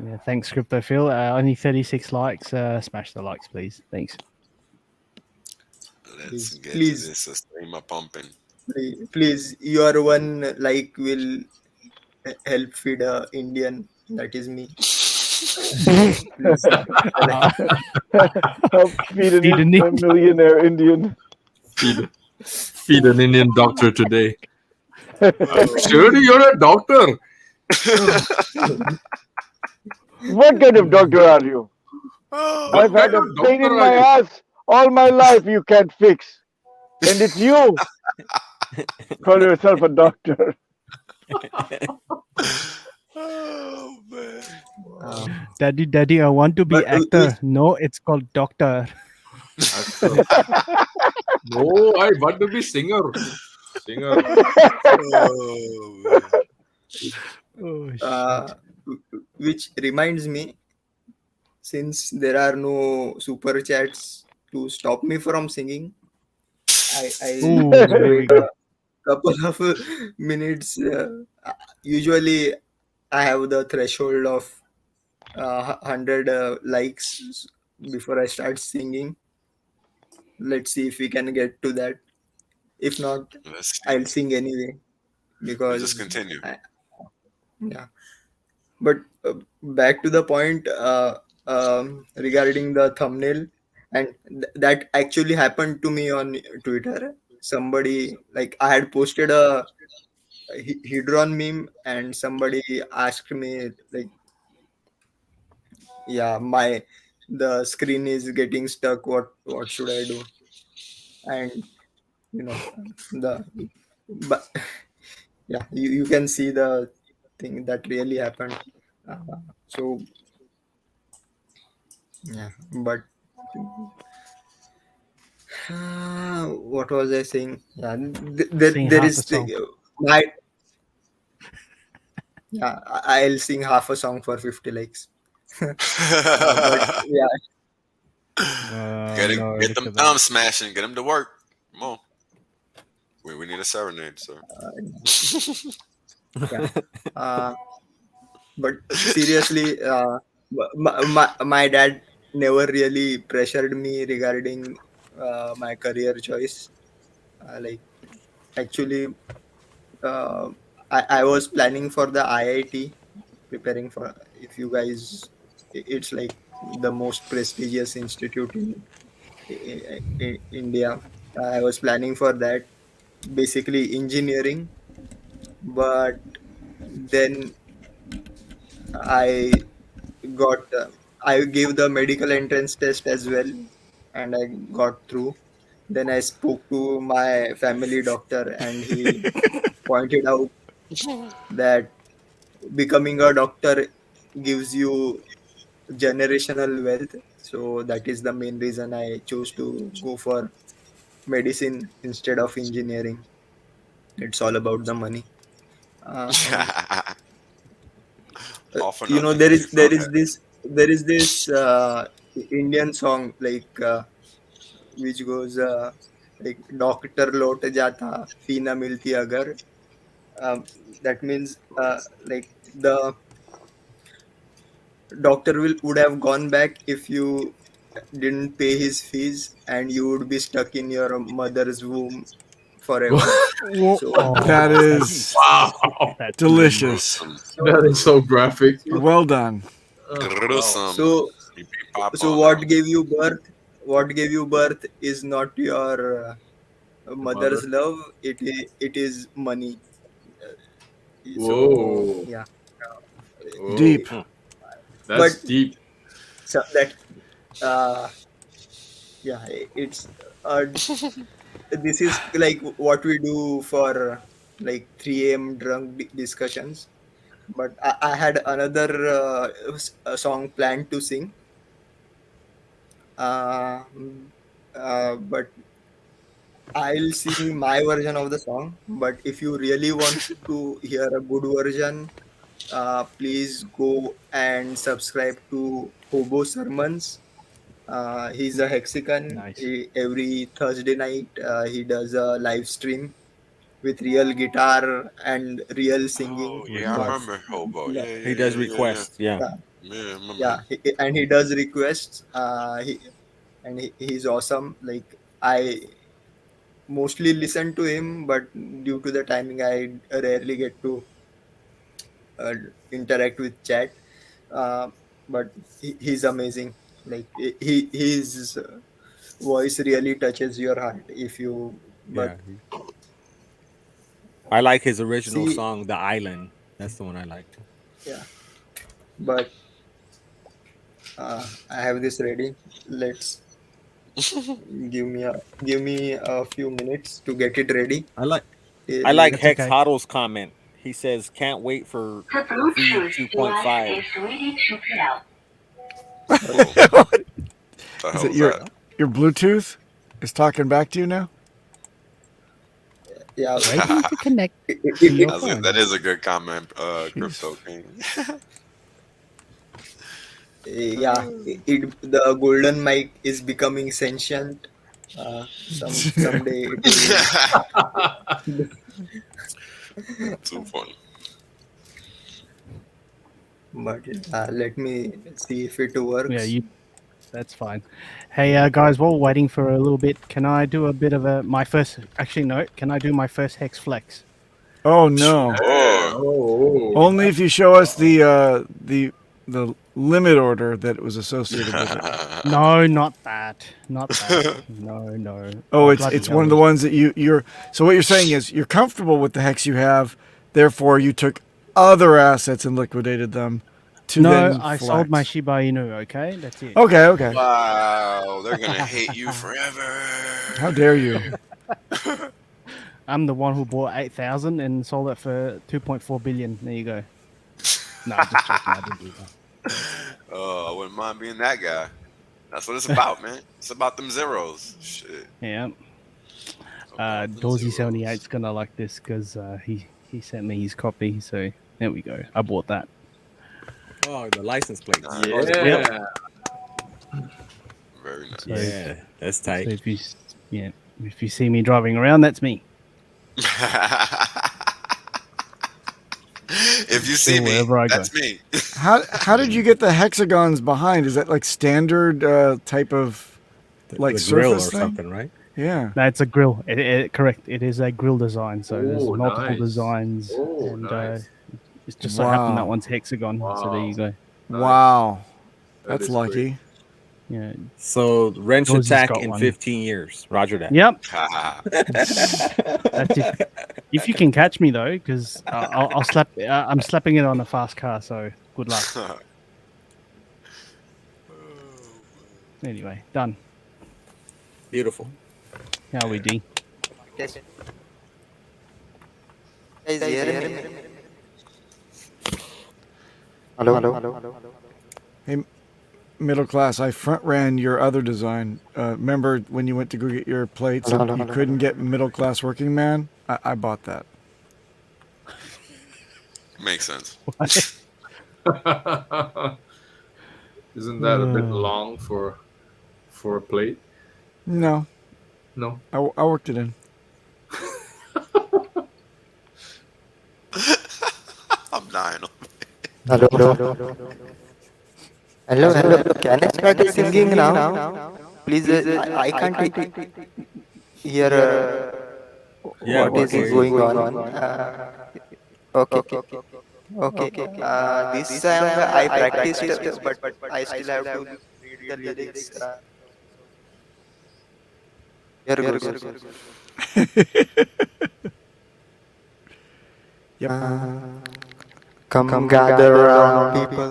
yeah, thanks, Crypto Phil. Only 36 likes. Smash the likes, please. Thanks. Let's get to Please, this stream of pumping. please, your one like will help feed a Indian. That is me. Please, Uh, Help feed Feed an a millionaire Indian. Feed an Indian doctor today. I'm sure you're a doctor. What kind of doctor are you? Oh, I've had a kind of pain doctor in are my you? ass all my life you can't fix. And it's you. Call yourself a doctor. oh man. Daddy, I want to be but actor. No, it's called doctor. No, I want to be singer. Singer. Oh man. Oh, shit. which reminds me, since there are no super chats to stop me from singing, I'll Ooh, here we wait go. a couple of minutes. Usually, I have the threshold of 100 likes before I start singing. Let's see if we can get to that. If not, Let's see. I'll sing anyway We'll just because continue. yeah. But back to the point regarding the thumbnail, and that actually happened to me on Twitter. Somebody, like, I had posted a Hedron meme, and somebody asked me, like, yeah, the screen is getting stuck. What should I do? And you know the but yeah, you can see the thing that really happened. So yeah, but what was I saying? Yeah, Sing there half a is song. my yeah. I'll sing half a song for 50 likes. But yeah, Get No, get look them at that. thumbs smashing. Get them to work. Come on. We need a serenade, sir. yeah. But seriously, my dad never really pressured me regarding my career choice. Like, actually, uh, I was planning for the IIT, preparing for, if you guys, it's like the most prestigious institute in India. I was planning for that, basically engineering, but then I I gave the medical entrance test as well, and I got through. Then I spoke to my family doctor, and he pointed out that becoming a doctor gives you generational wealth. So that is the main reason I chose to go for medicine instead of engineering. It's all about the money. Uh, All for nothing. You found that. there is this Indian song, like, which goes like, doctor lot jata fee na milti agar. That means like, the doctor would have gone back if you didn't pay his fees, and you would be stuck in your mother's womb forever. So That That's is Wow. that's delicious. Gruesome. That is so graphic. Well done. Gruesome. so You beat Papa so on what that one. gave you birth? What gave you birth is not your mother's love. It is money. So Whoa. yeah. Deep. But That's deep. so that uh yeah, it's uh this is like what we do for like 3 a.m. drunk discussions. But I had another song planned to sing. Uh, but I'll sing my version of the song. But if you really want to hear a good version, please go and subscribe to Hobo Sermons. He's a Hexican. nice. Every Thursday night, he does a live stream with real guitar and real singing. Oh yeah, I But remember Hobo. no, Yeah, He yeah, does yeah, yeah, yeah. requests. Yeah. yeah, Yeah, I remember yeah, him. and he does requests. He's awesome. Like I mostly listen to him, but due to the timing, I rarely get to uh, interact with chat. Uh, but he's amazing. Like his voice really touches your heart. If you but Yeah. I like his original see, song, "The Island." That's the one I like. yeah, but I have this ready. Let's give me a few minutes to get it ready. I like I Eh, like That's Hex okay. Hoddle's comment. He says, "Can't wait for The V Bluetooth 2.5." device is ready to pair. Cool. What? The Is hell it was that? your Bluetooth is talking back to you now? yeah, Waiting to connect it, to it, your it, phone. That is a good comment, Jeez. Crypto King. yeah, the golden mic is becoming sentient. Someday it will. Too funny. But let me see if it works. Yeah, that's fine. Hey, guys, while we're waiting for a little bit, can I do a bit of my first? Actually, no. Can I do my first hex flex? Oh no! Oh, Only if you show us the limit order that it was associated with it. No, not that. Not that. No. Oh, bloody it's hell, one of the it- ones that you're. So what you're saying is you're comfortable with the hex you have, therefore you took other assets and liquidated them to No, then I flex. sold my Shiba Inu. Okay, that's it. Okay. wow! They're gonna hate you forever. How dare you? I'm the one who bought 8,000 and sold it for 2.4 billion. There you go. No, I'm just joking. I didn't do that. Oh, I wouldn't mind being that guy. That's what it's about, man. It's about them zeros. Shit. Yeah. About them Dorsey zeros. 78's gonna like this because he sent me his copy. So there we go. I bought that. Oh, the license plate. Nice. Yep. Very nice. So, Yeah, that's so tight. if you see me driving around, that's me. If you see Go me, wherever I go. that's me. How did you get the hexagons behind? Is that like standard type of like The grill or surface thing? something, right? Yeah. No, it's a grill. Correct. It is a grill design. So there's Oh, multiple nice. designs, Oh, and nice. it's just so happened that Wow. one's hexagon. So there you go. Nice. Wow. That That's is lucky. great. Yeah. So wrench Dorsey's attack got in one. 15 years. Roger that. Yep. Ha. That's it. If you can catch me though, because I'll slap. I'm slapping it on a fast car. So good luck. Anyway, done. Beautiful. How are we, D? Guys, hear me? Hello. Hey, middle class, I front ran your other design. Remember when you went to go get your plates and you couldn't get middle class working man? I bought that. Makes sense. Isn't that a bit long for a plate? No, No. I worked it in. I'm dying. Hello. Can I start singing now? Please, I can't hear Yeah, what is okay. going on. Okay. This song I practiced, but I still have to read the lyrics. Here goes. Yep. Come gather around, people,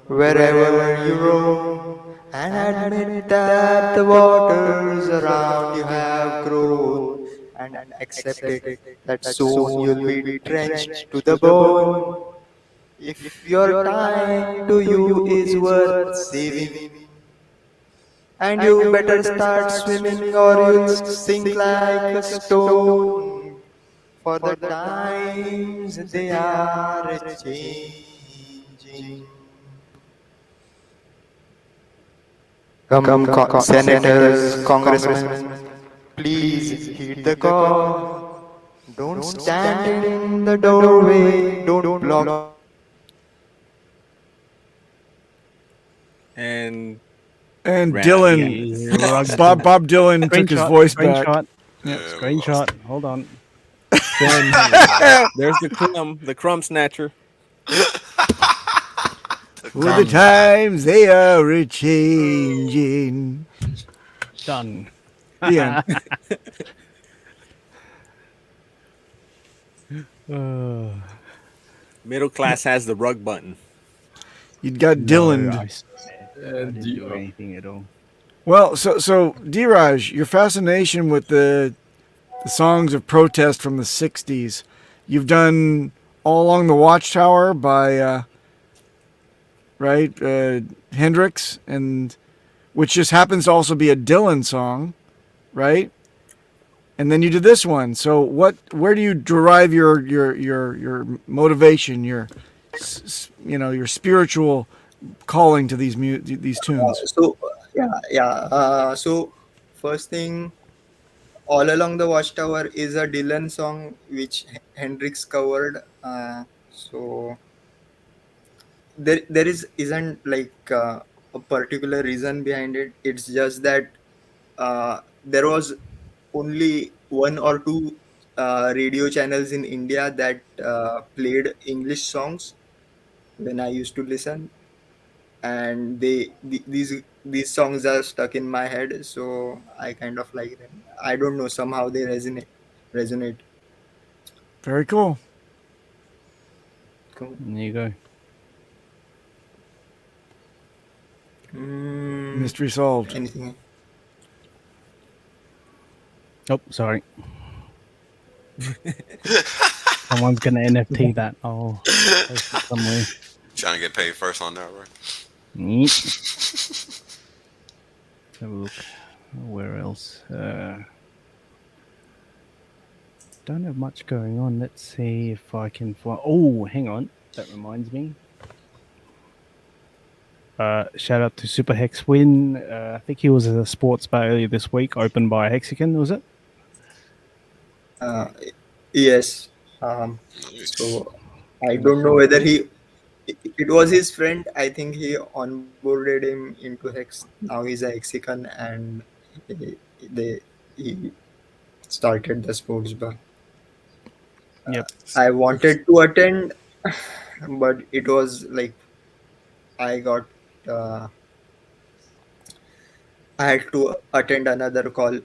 wherever you roam, and admit that the waters around you have grown, and accept it that soon you'll be drenched to the bone. If your time to you is worth saving, and you better start swimming or you'll sink like a stone. For the times they are changing. Come, senators, congressmen, please heed the call. Don't stand in the doorway. Don't block. And And ran out again. Dylan, Rug Bob Dylan took his screenshot, voice back. screenshot, Yeah, we lost. screenshot. Hold on. Done. There's the crumb snatcher. For the times they are a changing. Done. The end. Middle class has the rug button. You got Dylan. I didn't do anything at all. Well, so Dheeraj, your fascination with the songs of protest from the '60s, you've done All Along the Watchtower by Hendrix, and which just happens to also be a Dylan song, right? And then you did this one. So where do you derive your motivation, your spiritual calling to these tunes? So first thing, All Along the Watchtower is a Dylan song which Hendrix covered. So there isn't like a particular reason behind it. It's just that there was only one or two radio channels in India that played English songs when I used to listen, and these songs are stuck in my head, so I kind of like them. I don't know, somehow they resonate. Very cool. Cool. There you go. Mystery solved. Anything? Oh, sorry. Someone's gonna NFT that. Oh, post it somewhere. Trying to get paid first on that, right? Let's have a look. Where else? Don't have much going on. Let's see if I can find. Oh, hang on. That reminds me. Shout out to Super Hex Win. I think he was at a sports bar earlier this week, opened by Hexican, was it? Yes. So I don't know whether it was his friend. I think he onboarded him into Hex. Now he's a Hexican, and he started the sports bar. Yep. I wanted to attend, but it was like I had to attend another call.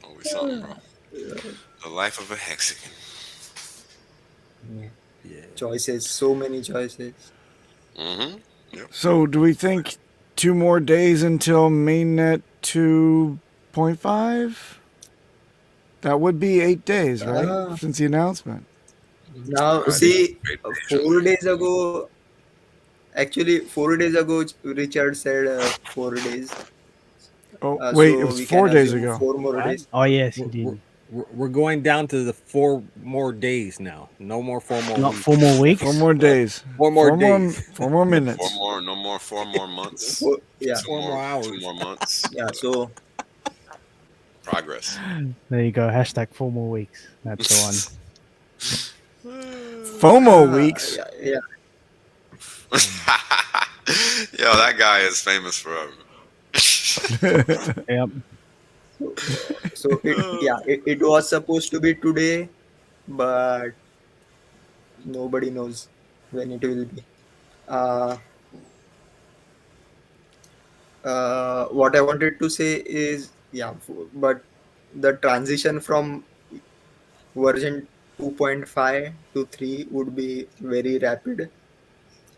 Always something, bro. The life of a Hexican. Yeah. Choices, so many choices. Mm-hmm. Yep. So do we think 2 more days until mainnet 2.5? That would be 8 days, right? Since the announcement. Now, see, 4 days ago, actually 4 days ago, Richard said 4 days. Oh, wait, so it was we 4 can days assume ago. 4 more days. Oh, yes, he did. We're going down to the 4 more days now. No more 4 more Not weeks. 4 more weeks? 4 more days. 4 more days. 4 more minutes. 4 more months. 4 more hours. 2 more months. Yeah, so Progress. There you go. Hashtag 4 more weeks. That's the one. FOMO weeks. yeah. Yo, that guy is famous forever. Yep. So it was supposed to be today, but nobody knows when it will be. What I wanted to say is, but the transition from version 2.5 to 3 would be very rapid.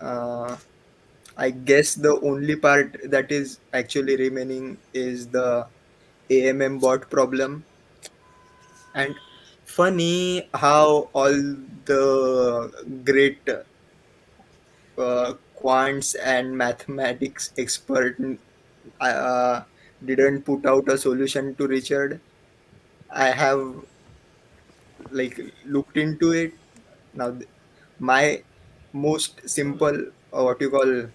I guess the only part that is actually remaining is the AMM bot problem. And funny how all the great quants and mathematics expert didn't put out a solution to Richard. I have looked into it. Now my most simple, what you call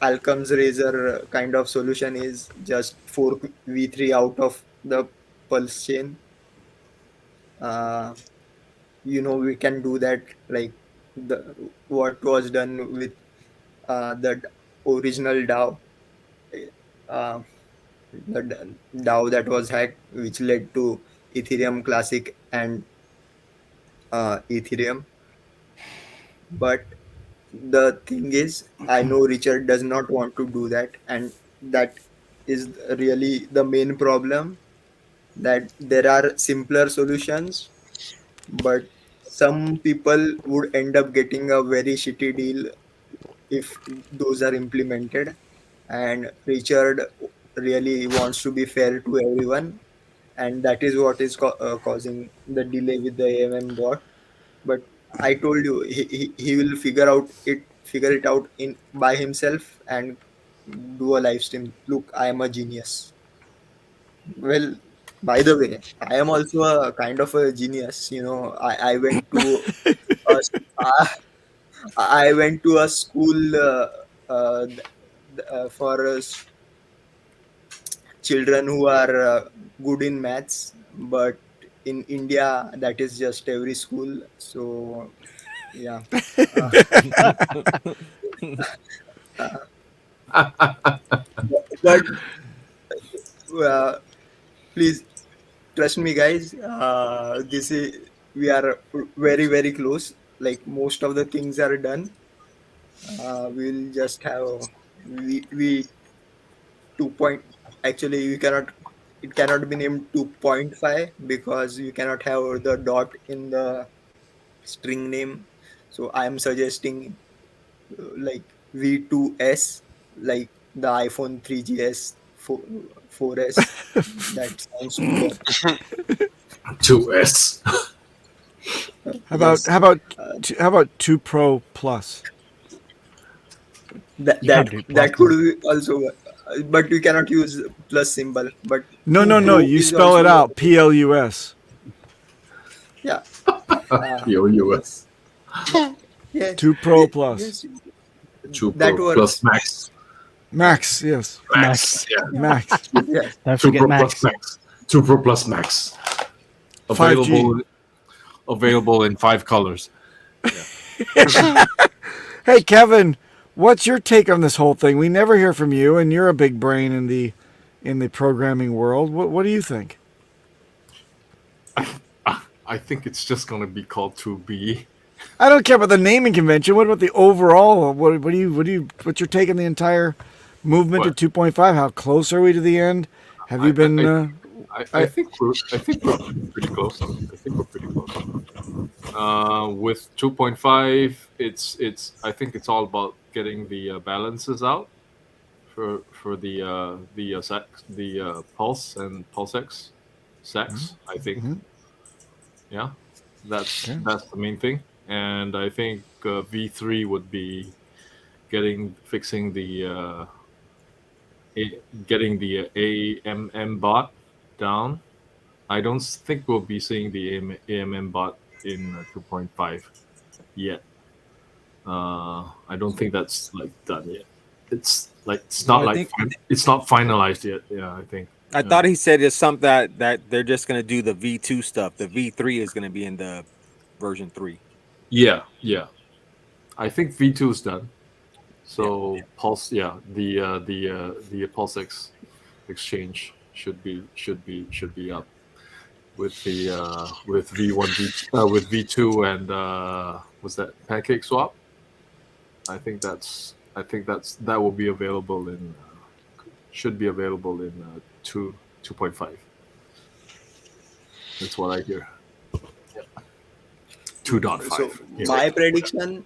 Alchem's razor kind of solution is just fork V3 out of the pulse chain. uh, we can do that, like the what was done with the original DAO, uh, the DAO that was hacked, which led to Ethereum Classic and Ethereum. But the thing is, I know Richard does not want to do that, and that is really the main problem, that there are simpler solutions, but some people would end up getting a very shitty deal if those are implemented. And Richard really wants to be fair to everyone, and that is what is causing the delay with the AMM bot. But I told you, he will figure it out in by himself and do a live stream. Look, I am a genius. Well, by the way, I am also a kind of a genius. I went to a, uh, I went to a school for children who are good in maths, but in India, that is just every school. So yeah. Uh, but uh, please trust me, guys. This is We are very very close. Like most of the things are done. We'll just have we 2 point. Actually, we cannot. It cannot be named 2.5 because you cannot have the dot in the string name. So I am suggesting like V2S, like the iPhone 3GS 4S. That sounds cooler. 2S. How about Yes. how about how about 2 Pro Plus? That You that can't do that plus. could be also, but we cannot use plus symbol. But No, 2 no, no. Pro You is spell also it out. PLUS. yeah. Yo, US. Yes. Yes. 2 Pro Plus. Yes. 2 That Pro plus works. Max. Max. Yes. Max. Yeah. Max. Yes. Don't 2 forget Pro Max. plus Max. 2 Pro plus Max. 5G. Available in 5 colors. Hey, Kevin, what's your take on this whole thing? We never hear from you, and you're a big brain in the programming world. What do you think? I think it's just gonna be called 2B. I don't care about the naming convention. What about the overall? What's your take on the entire movement What? to 2.5? How close are we to the end? Have you been? I think we're pretty close. I think we're pretty close. With 2.5, I think it's all about getting the balances out for the pulse and pulse X sex. I think. Mhm. Yeah, that's Okay. that's the main thing. And I think V3 would be fixing getting the AMM bot down. I don't think we'll be seeing the AMM bot in 2.5 yet. I don't think that's like done yet. It's not I like think it's not finalized yet. Yeah, I think. I Yeah. thought he said it's something that they're just gonna do the V2 stuff. The V3 is gonna be in the version 3. Yeah, yeah. I think V2 is done. So Pulse, yeah, the Pulse X exchange should be up with the with V1 with V2 and was that Pancake Swap? That will be available in should be available in 2.5. That's what I hear. Yeah. 2.5. So Yeah.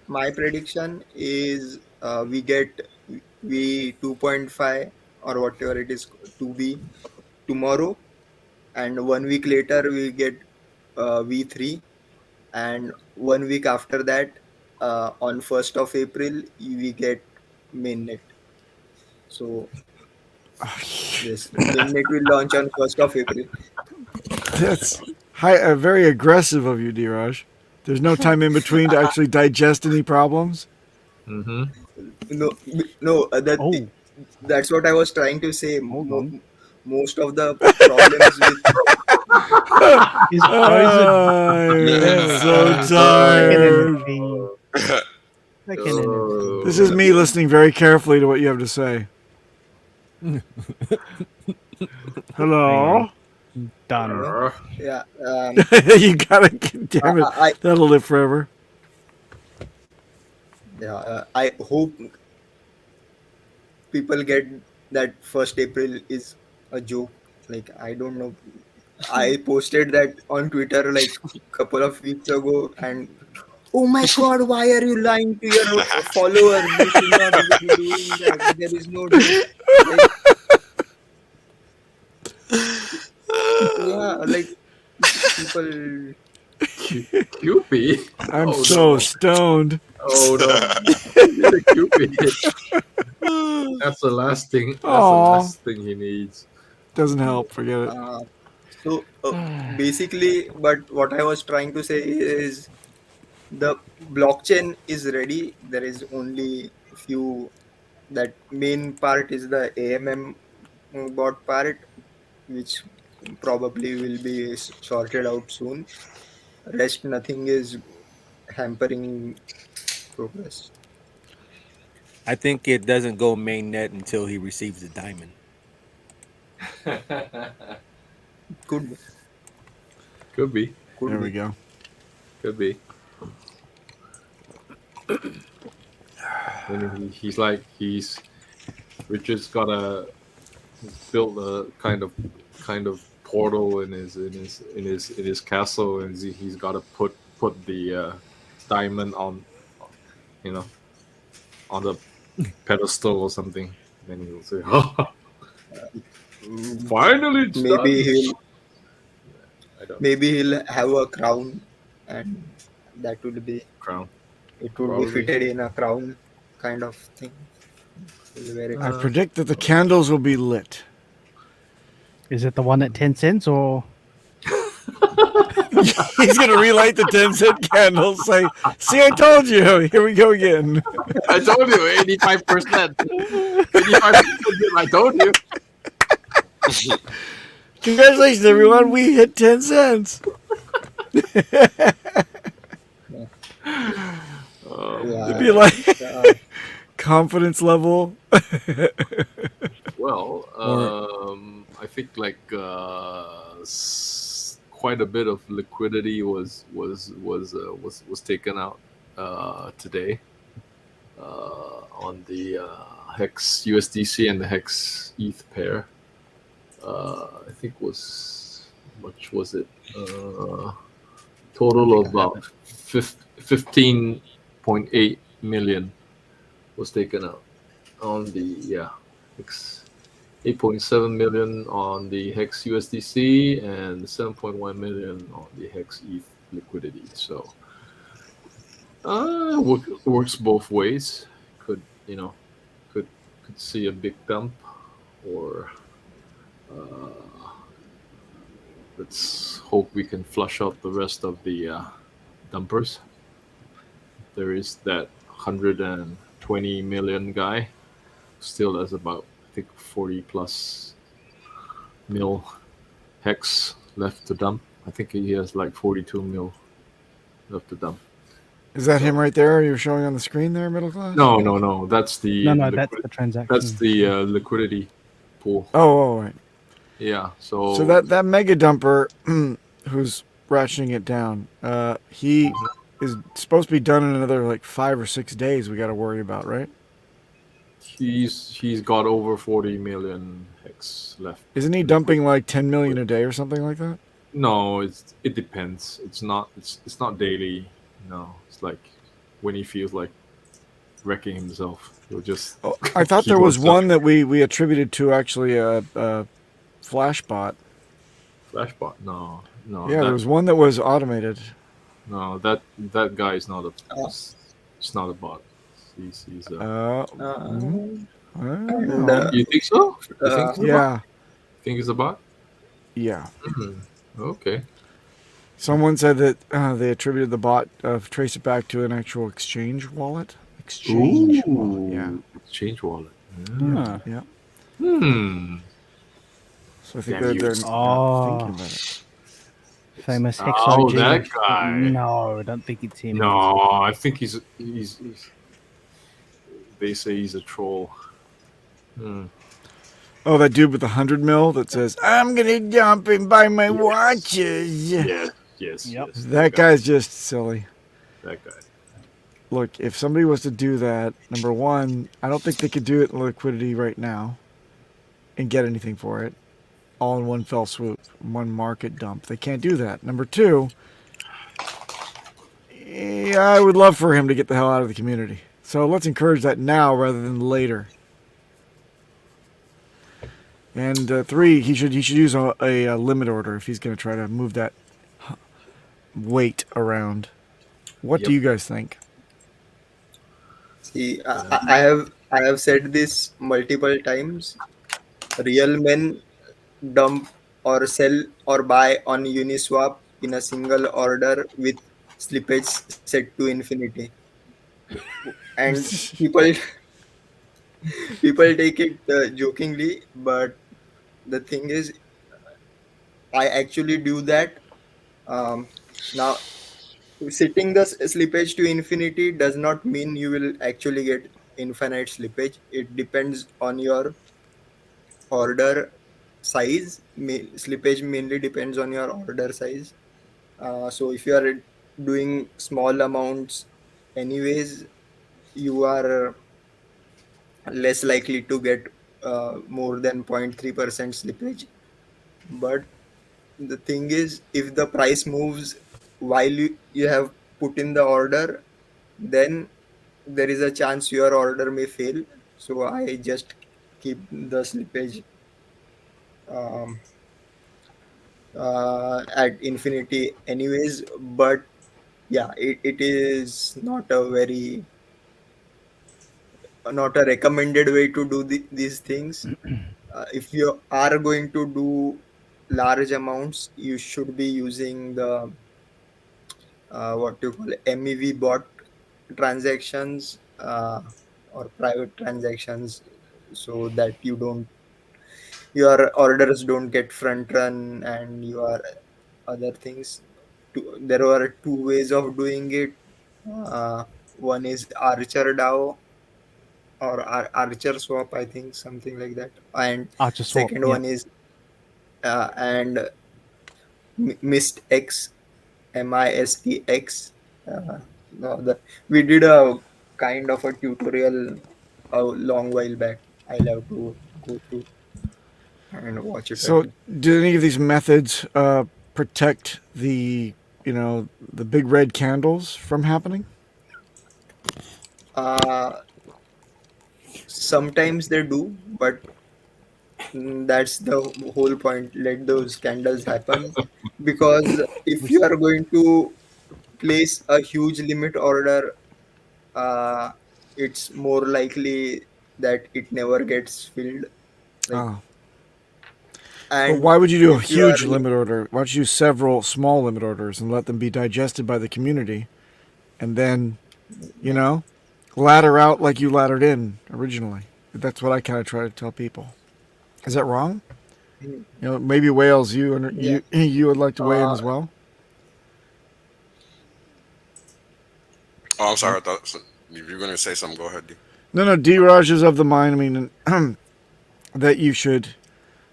my prediction is we get V 2.5 or whatever it is to be tomorrow, and 1 week later we get V3, and 1 week after that, on 1st of April, we get mainnet. So this mainnet will launch on 1st of April. That's very aggressive of you, Dheeraj. There's no time in between to actually digest any problems. No, no, Oh, that's what I was trying to say. hold on. most of the problems with He's frozen. I'm so Second tired. energy. Second energy. This is me listening very carefully to what you have to say. Hello? Done. yeah You gotta, damn it. I That'll live forever. I hope people get that 1st April is a joke. Like, I don't know. I posted that on Twitter like couple of weeks ago, and oh my god, why are you lying to your followers? You should not be doing that. There is no date. Like, yeah, like people. Cupid. I'm Oh, so no. stoned. Oh no, Cupid. That's the last thing. That's the Aw. last thing he needs. Doesn't help. Forget it. So basically, but what I was trying to say is the blockchain is ready. There is only few. That main part is the AMM bot part, which probably will be sorted out soon. Rest, nothing is hampering progress. I think it doesn't go mainnet until he receives the diamond. Could be. Could be. Could There be. we go. Could be. And he's Richard's got a built a kind of portal in his castle, and he's got to put the diamond on, you know, on the pedestal or something. Then he'll say, "Oh, finally it's Maybe done." he'll I don't maybe he'll have a crown, and that would be crown. it would Probably. be fitted in a crown kind of thing. He'll wear it. I predict that the candles will be lit. Is it the one at 10 cents or? He's going to relight the 10-cent candles. Say, see, I told you. Here we go again. I told you, 85%. 85%. I told you. Congratulations, everyone. We hit 10 cents. It'd be like confidence level. Well, I think like quite a bit of liquidity was taken out today on the Hex USDC and the Hex ETH pair. I think was much was it? Total of about 15.8 million was taken out on the Hex. 8.7 million on the Hex USDC and 7.1 million on the Hex ETH liquidity. So works both ways. Could see a big dump, or let's hope we can flush out the rest of the dumpers. There is that 120 million guy, still has about, I think, 40 plus mil Hex left to dump. I think he has like 42 mil left to dump. Is that him right there you're showing on the screen there, middle class? No. That's the That's the transaction. That's the liquidity pool. Oh, right. Yeah. So that mega dumper who's ratcheting it down, he is supposed to be done in another like 5 or 6 days. We got to worry about, right? he's got over 40 million Hex left. Isn't he dumping like 10 million a day or something like that? No, it depends. It's not daily. No, it's like when he feels like wrecking himself, he'll just. I thought there was one that we attributed to actually a Flashbot. Flashbot? No. Yeah, there was one that was automated. No, that guy is not a. It's not a bot. He's You think so? You think it's a yeah. bot? Think it's a bot? Yeah. Okay. Someone said that they attributed the bot trace it back to an actual exchange wallet. Exchange wallet. Yeah. Exchange wallet. Yeah. Hmm. So I think Damn they're you. not thinking about it. Famous Oh, HexOG. that guy. No, I don't think it's him. No, I think he's. They say he's a troll. Oh, that dude with the 100 mil that says, "I'm gonna jump and buy my watches." Yes. Yep. That guy's just silly. That guy. Look, if somebody was to do that, number one, I don't think they could do it in liquidity right now and get anything for it all in one fell swoop, one market dump. They can't do that. Number two, I would love for him to get the hell out of the community. So let's encourage that now rather than later. And three, he should use a limit order if he's going to try to move that weight around. What do you guys think? See, I have said this multiple times. Real men dump or sell or buy on Uniswap in a single order with slippage set to infinity, and people take it jokingly, but the thing is, I actually do that. Now, setting the slippage to infinity does not mean you will actually get infinite slippage. It depends on your order size. Slippage mainly depends on your order size. So if you are doing small amounts, anyways, you are less likely to get more than 0.3% slippage. But the thing is, if the price moves while you have put in the order, then there is a chance your order may fail. So I just keep the slippage at infinity anyways. But yeah, it is not a recommended way to do these things. If you are going to do large amounts, you should be using the what you call MEV bot transactions, or private transactions, so that your orders don't get front run and your other things. There are two ways of doing it. One is Archer DAO or Archer Swap, I think, something like that. And Archer Swap. second Yeah. one is and Mist X, MISTX. No, we did a kind of a tutorial a long while back. I'll have to go through and watch it So, again. do any of these methods protect the big red candles from happening? Sometimes they do, but that's the whole point. Let those candles happen, because if you are going to place a huge limit order, uh, it's more likely that it never gets filled. Like, Oh. But and why would you do a if you are huge limit order? Why don't you use several small limit orders and let them be digested by the community, and then, ladder out like you laddered in originally? That's what I kind of try to tell people. Is that wrong? Maybe Wales, yeah, you would like to weigh in uh, as well. Oh, I'm sorry. I thought if you're going to say something, go ahead. D. No, Dheeraj is of the mind. I mean, that you should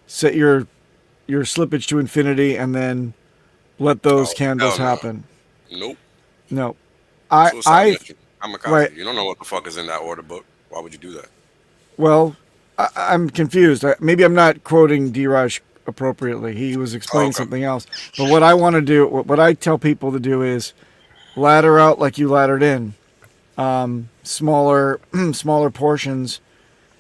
set your slippage to infinity and then let those Oh, candles hell no. happen. Nope. No, Suicide mission. I'm a copy. right. You don't know what the fuck is in that order book. Why would you do that? Well, I'm confused. Maybe I'm not quoting Dheeraj appropriately. He was explaining something else. But what I want to do, what I tell people to do is ladder out like you laddered in. Smaller portions,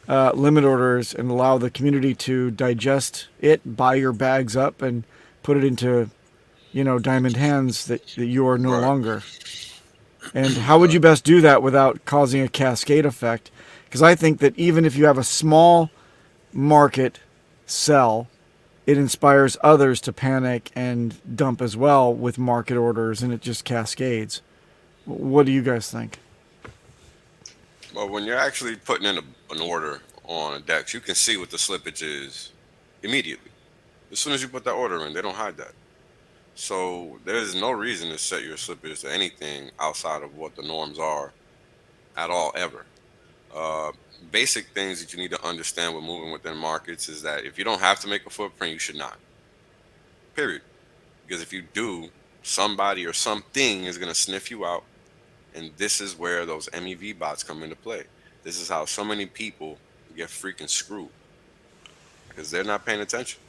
limit orders, and allow the community to digest it, buy your bags up, and put it into, diamond hands that you are no longer. And how would you best do that without causing a cascade effect? Because I think that even if you have a small market sell, it inspires others to panic and dump as well with market orders, and it just cascades. What do you guys think? Well, when you're actually putting in an order on DEX, you can see what the slippage is immediately. As soon as you put that order in, they don't hide that. So there's no reason to set your slippage to anything outside of what the norms are at all ever. Uh, Basic things that you need to understand with moving within markets is that if you don't have to make a footprint, you should not. Period. Because if you do, somebody or something is going to sniff you out. And this is where those MEV bots come into play. This is how so many people get freaking screwed because they're not paying attention.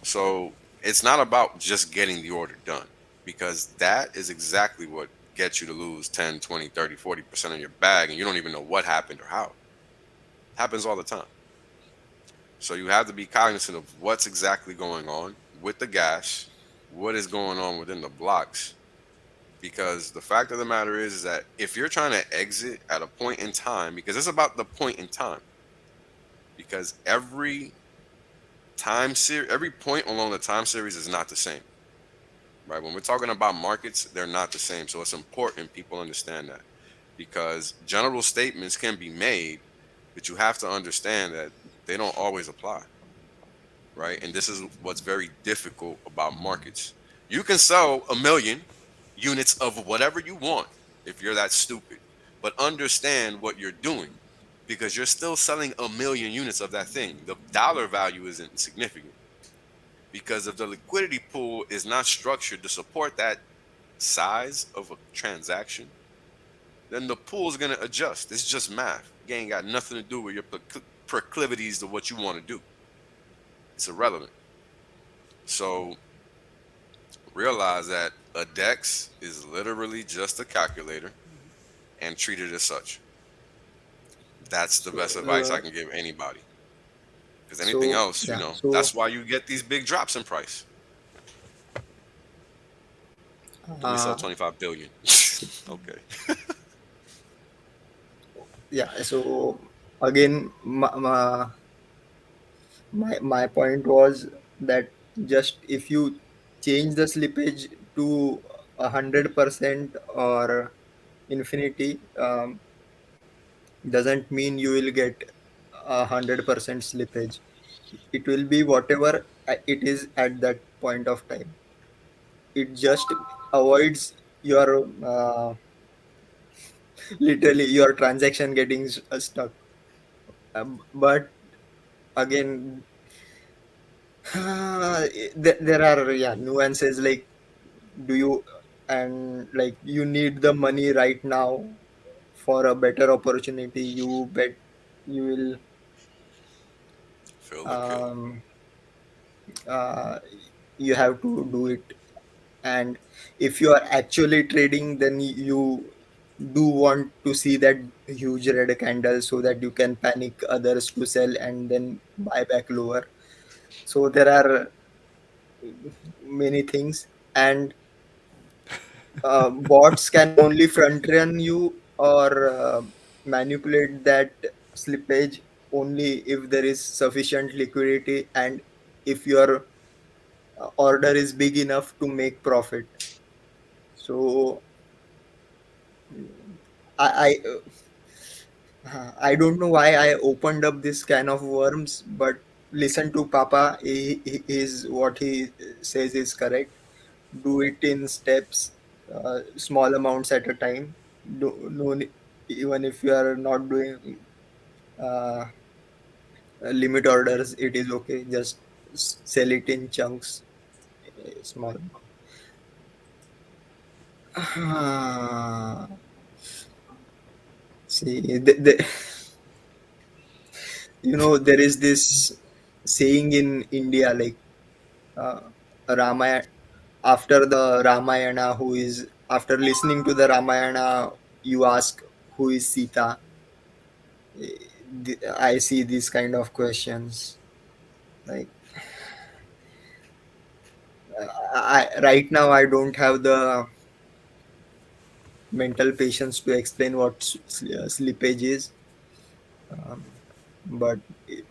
So it's not about just getting the order done, because that is exactly what gets you to lose 10, 20, 30, 40% of your bag, and you don't even know what happened or how. It happens all the time. So you have to be cognizant of what's exactly going on with the gas, what is going on within the blocks. Because the fact of the matter is that if you're trying to exit at a point in time, because it's about the point in time, because every point along the time series is not the same, right? When we're talking about markets, they're not the same. So it's important people understand that, because general statements can be made, but you have to understand that they don't always apply, right? And this is what's very difficult about markets. You can sell 1 million units of whatever you want if you're that stupid, but understand what you're doing, because you're still selling 1 million units of that thing. The dollar value isn't significant, because if the liquidity pool is not structured to support that size of a transaction, then the pool is going to adjust. It's just math. It ain't got nothing to do with your proclivities to what you want to do. It's irrelevant. So realize that a DEX is literally just a calculator, and treat it as such. That's the best advice I can give anybody. Because anything So else, yeah, that's why you get these big drops in price. Let me sell uh, 25 billion. Okay. yeah. So again, my point was that just if you change the slippage to 100% or infinity, doesn't mean you will get 100% slippage. It will be whatever it is at that point of time. It just avoids your literally your transaction getting stuck. But again, there are, yeah, nuances like, do you, and like, you need the money right now for a better opportunity, you bet you will Feel the kill. um, uh, you have to do it. And if you are actually trading, then you do want to see that huge red candle so that you can panic others to sell and then buy back lower. So there are many things. And bots can only front run you or manipulate that slippage only if there is sufficient liquidity and if your order is big enough to make profit. So I I don't know why I opened up this can of worms, but listen to Papa. He is what he says is correct. Do it in steps, small amounts at a time. Do, no, even if you are not doing uh, limit orders, it is okay. Just sell it in chunks, small amount. See, there is this saying in India, like, uh, Ramayana, after the Ramayana, after listening to the Ramayana, you ask who is Sita. I see these kind of questions. Like, right now I don't have the mental patience to explain what slippage is, um, but it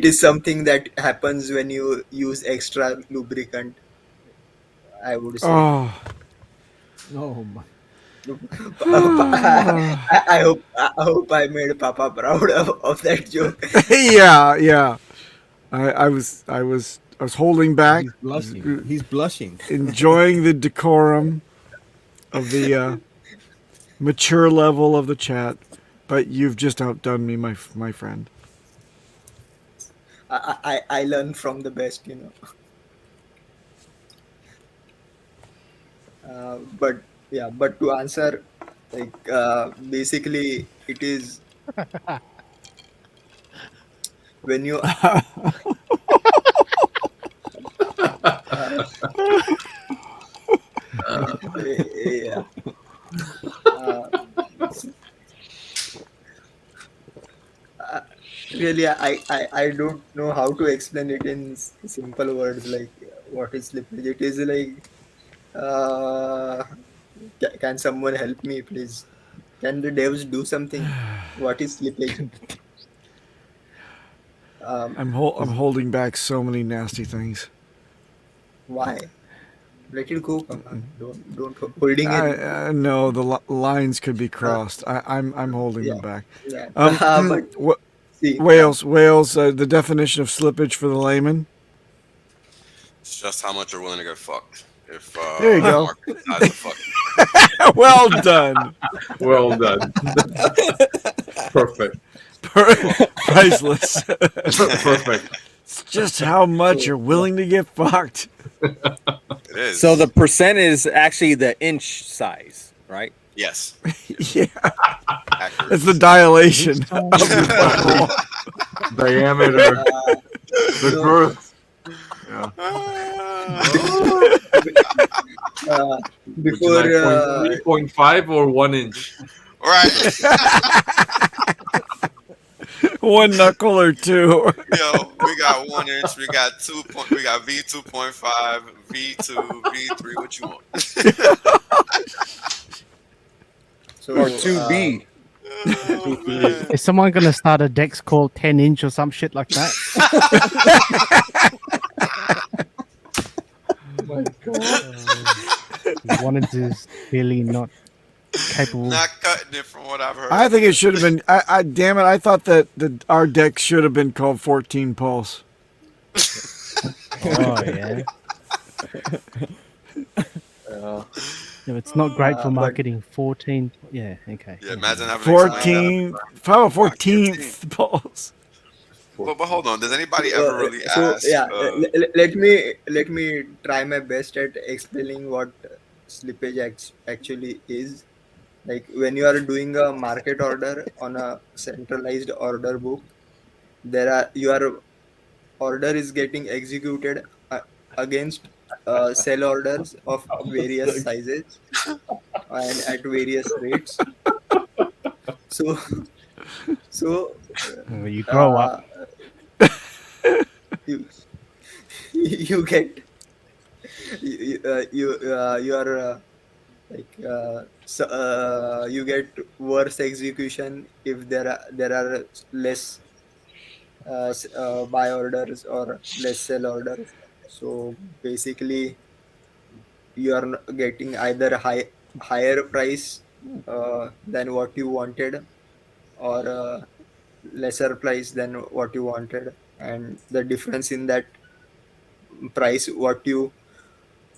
is something that happens when you use extra lubricant, I would say. Oh, Oh my. I hope I made Papa proud of that joke. Yeah. I was holding back, He's blushing. He's blushing. enjoying the decorum of the mature level of the chat, but you've just outdone me, my friend. I learn from the best, but yeah, but to answer, like basically, it is when you yeah. Uh, Really, I don't know how to explain it in simple words. Like, what is slippage? It is like, uh, can someone help me, please? Can the devs do something? What is slippage? I'm holding back so many nasty things. Why? Let it go. Come on, don't holding it. No, the lines could be crossed. I'm holding Yeah, them back. yeah. But see, Wales. The definition of slippage for the layman. It's just how much you're willing to get fucked. If There you go. market decides to fuck Well done. Well done. Perfect. Priceless. Perfect. It's just how much you're willing to get fucked. it is. So the percent is actually the inch size, right? yes, Yeah, accurate. it's the dilation. Diameter. The girth. Yeah. before 3.5 or 1 inch. Right. 1 knuckle or 2. Yo, we got 1 inch. We got we got V2.5, V2, V3. What you want? so, Or 2B. Oh, man. Is someone going to start a Dex called 10 inch or some shit like that? Oh my God. One is really not capable. Not cutting it from what I've heard. I think it should have been. I damn it! I thought that our deck should have been called 14 Pulse. Oh, yeah. No, it's not great for marketing. 14. Yeah, okay. Yeah, imagine having to explain 14. How about 14th Pulse? that. But hold on, does anybody ever really so ask? yeah, let me try my best at explaining what slippage actually is. Like, when you are doing a market order on a centralized order book, your order is getting executed against sell orders of various sizes and at various rates. So Well, you grow up. you you get you are you get worse execution if there are less buy orders or less sell orders. So basically, you are getting either higher price than what you wanted, or lesser price than what you wanted, and the difference in that price what you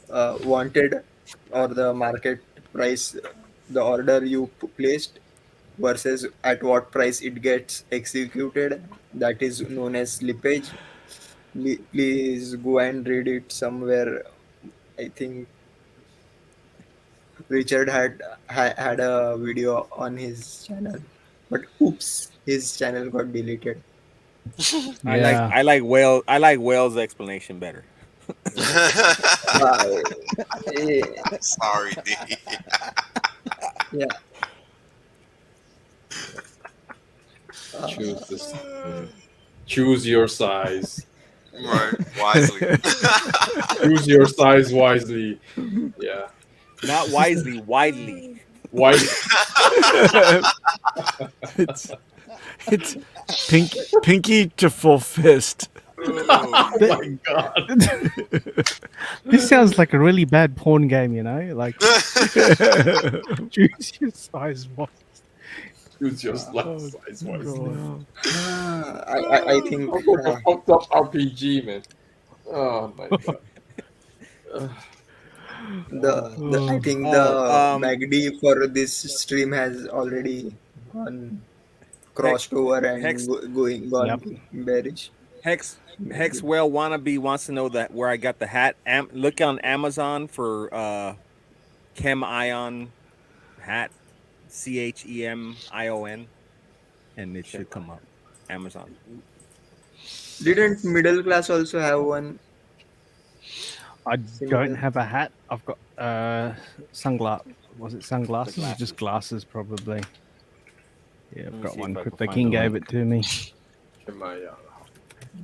wanted, or the market price, the order you placed, versus at what price it gets executed, that is known as slippage. Please go and read it somewhere. I think Richard had a video on his channel, but oops, his channel got deleted. Yeah. I like Whale's explanation better. Yeah, Sorry, D. yeah. Choose this. Choose your size. Right, wisely. Choose your size wisely. Yeah. Not wisely, widely. Wise. It's pinky to full fist. Oh my god. This sounds like a really bad porn game, you know? Like, choose your size one. Choose your size wisely. No. I think Sounds like a fucked up RPG, man. Oh my god. I think Oh, the MACD for this stream has already gone crossed over and Hex- gone Yep. bearish. Hex Whale Wannabe wants to know that where I got the hat. Look on Amazon for Chem Ion hat, CHEMION, and it should come up. Amazon. Didn't middle class also have one? I Similar. don't have a hat. I've got sunglasses. Was it sunglasses or just glasses? Probably. Yeah, I've me got see one. if I can Crypto find King the gave link. it to me. Kim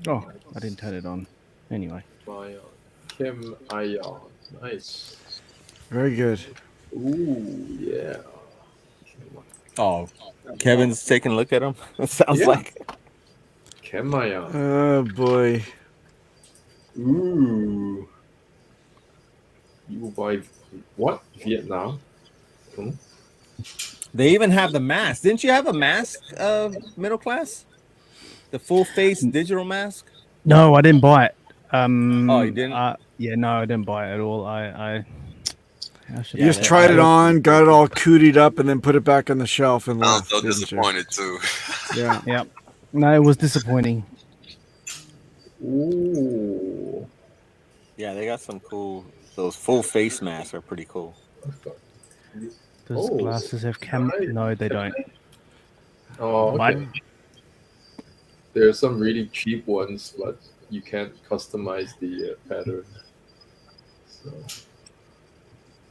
Oh, I didn't turn it on. Anyway. Kim Ion. Nice. Very good. Ooh, yeah. Oh, Kevin's taking a look at him. It sounds Yeah. like. Kim Ion. Oh boy. Ooh. You buy what? Vietnam? Hmm? They even have the mask. Didn't you have a mask, middle class? The full face digital mask? No, I didn't buy it. Oh, you didn't? Yeah, no, I didn't buy it at all. You just tried it on, got it all cootied up, and then put it back on the shelf and I'm left. so didn't you? disappointed too. Yeah. Yep. No, it was disappointing. Ooh. Yeah, they got some cool. Those full face masks are pretty cool. Does Oh, glasses have cam? nice. No, they don't. Oh, What? okay. There's some really cheap ones, but you can't customize the pattern.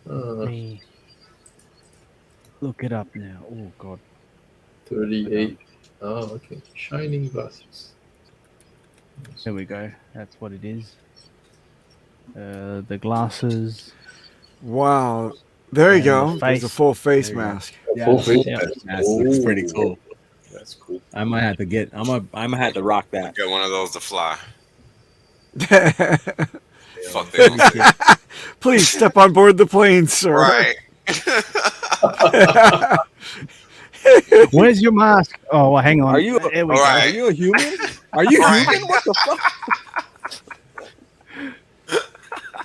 So, Me. Look it up now. Oh God. 38. Oh, okay. Shining glasses. There we go. That's what it is. The glasses. Wow. There you And go. the There's a face. full face There you go. mask. Yeah, Full the face full mask. face mask looks pretty Ooh. cool. That's cool. I might have to get. I'm gonna have to rock that. Get one of those to fly. Yeah. Fuck they gonna say. Please step on board the plane, sir. Right. Where's your mask? Oh, well, hang on. Are you? There we All go. right. Are you a human? Are you Right. human? What the fuck?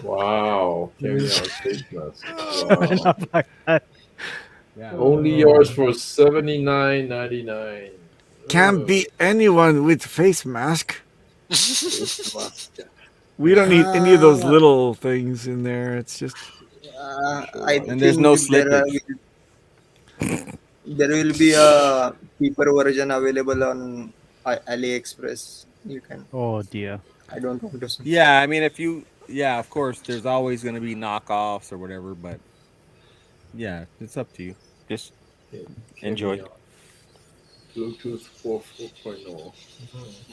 Wow. Carry on face mask. And Wow. I'm like, Yeah. Only yours for $79.99. Can't beat anyone with face mask. We don't need any of those little things in there. It's just I And think there's no there slippage. there will be a cheaper version available on AliExpress. You can. oh dear. I don't want to. Yeah, I mean, if you, yeah, of course, there's always going to be knockoffs or whatever, but yeah, it's up to you. Just enjoy. Bluetooth 4.0.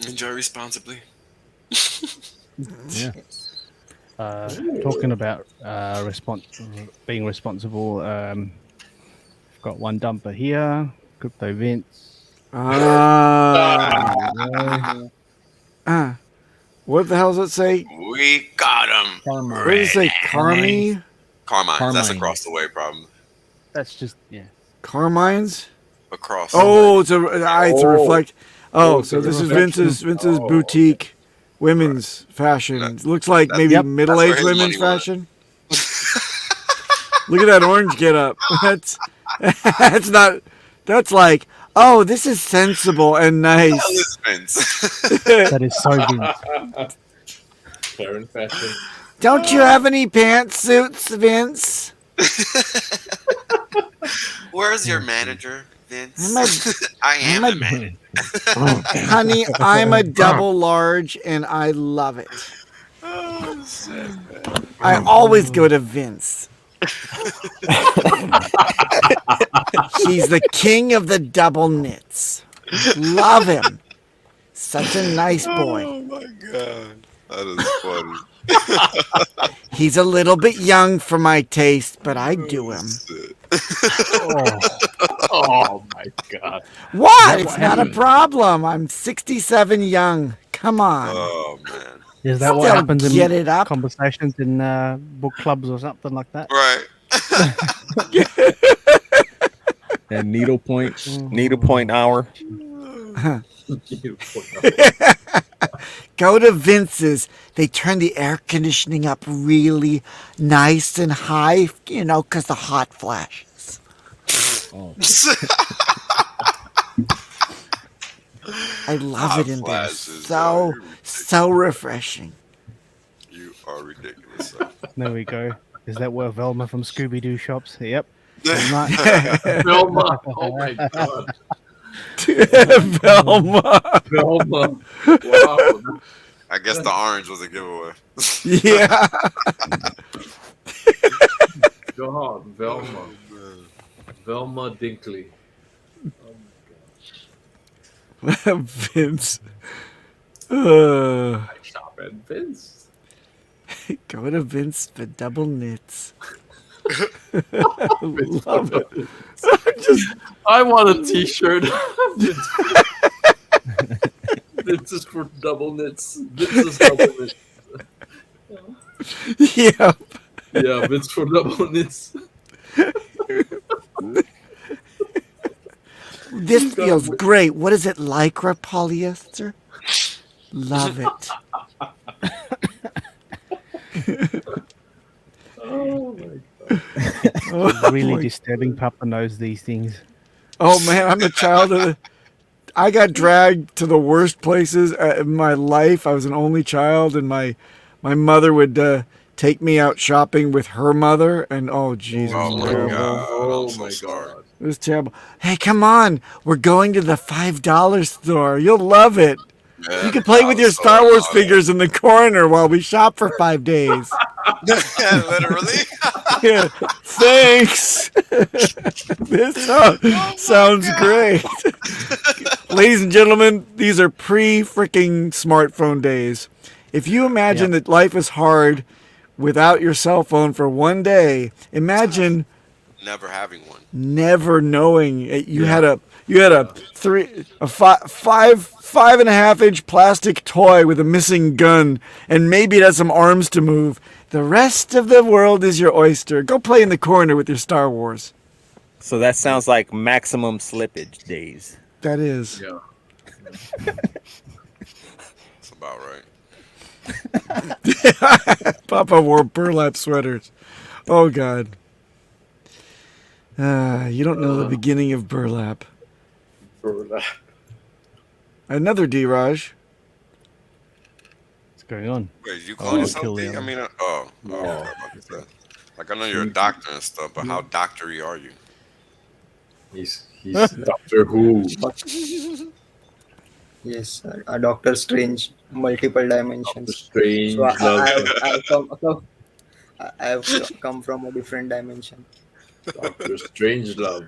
Enjoy responsibly. Yeah. Talking about being responsible. I've got one dumper here. Crypto Vince. What the hell does it say? We got him. What does it say? Carmi? Carmine. That's Carmine. across the way, probably. That's just yeah. Carmines? Across. Oh, it's a reflect. Oh, it's so a this is reflection. Vince's Oh, boutique women's fashion. It looks like maybe Yep. middle-aged That's where his women's money went. fashion. Look at that orange get up. That's not. That's like, oh, this is sensible and Hell nice. is Vince. That is so Vince. Karen fashion. Don't you have any pantsuits, Vince? Where's your manager, Vince? I'm a- I am I'm the a- manager. Honey, I'm a double large and I love it. Oh, shit. I always go to Vince. He's the king of the double knits. Love him. Such a nice boy. Oh my god. That is funny. He's a little bit young for my taste, but I do him. Shit. Oh my god. What? It's not a problem. I'm 67 young. Come on. Oh man. Is that what Still happens in get it up. conversations in book clubs or something like that? Right. And needlepoint hour. Go to Vince's. They turn the air conditioning up really nice and high, you know, because the hot flashes. Oh. I love it in there. Flashes, So refreshing. You are ridiculous. There we go. Is that where Velma from Scooby Doo shops? Yep. Velma. Oh my god. Velma. Velma. Wow. I guess the orange was a giveaway. Yeah. God, Velma. Velma Dinkley. Vince. I shop at Vince. Go to Vince for double knits. Vince Love for it. I want a t-shirt. Vince is for double knits. Vince is double knits. Yep. Yeah, Vince for double knits. This feels great. What is it, lycra polyester? Love it. Oh my god. It's really disturbing. Papa knows these things. Oh man, I'm a child of I got dragged to the worst places in my life. I was an only child, and my mother would take me out shopping with her mother, and oh Jesus, Oh my terrible. god. Oh I'm so my sorry. god. It was terrible. Hey, come on, we're going to the $5 store. You'll love it. Yeah, You can play I with was your so Star Wars annoyed. figures in the corner while we shop for 5 days. Literally. Yeah, thanks. This sounds great. Ladies and gentlemen, these are pre-freaking smartphone days. If you imagine that life is hard without your cell phone for one day, imagine Never having one. never knowing you had a 5.5-inch plastic toy with a missing gun, and maybe it has some arms to move. The rest of the world is your oyster. Go play in the corner with your Star Wars. So that sounds like maximum slippage days. That is. Yeah. That's about right. Papa wore burlap sweaters. Oh God. You don't know the beginning of burlap. Another Dheeraj. What's going on? Wait, you call yourself kill D? him. I mean, like I know you're a doctor and stuff, but how doctory are you? He's Doctor Who. Yes, a Doctor Strange, multiple dimensions. Strange. So I've come from a different dimension. Doctor Strange Love.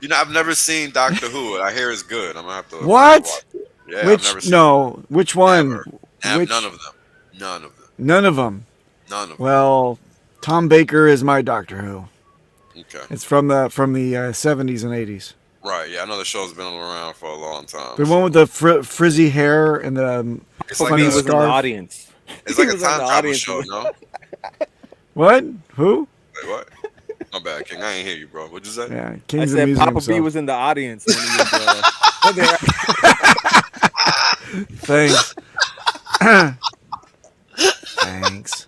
You know, I've never seen Doctor Who. I hear it's good. I'm gonna have to. What? watch it. Yeah, I've never seen Which one? Never. Which? None of them. None of them. None of them. None of them. Well, Tom Baker is my Doctor Who. Okay. It's from the 70s and 80s. Right. Yeah, I know the show's been around for a long time. The one with the frizzy hair and the It's Like like he a, was in the audience. it's like he a was on time the travel audience. show, no? what? Who? Wait, what? My bad, King. I ain't hear you, bro. What'd you say? Yeah, I King's said amusing Papa B himself. was in the audience when he was. Thanks. Thanks.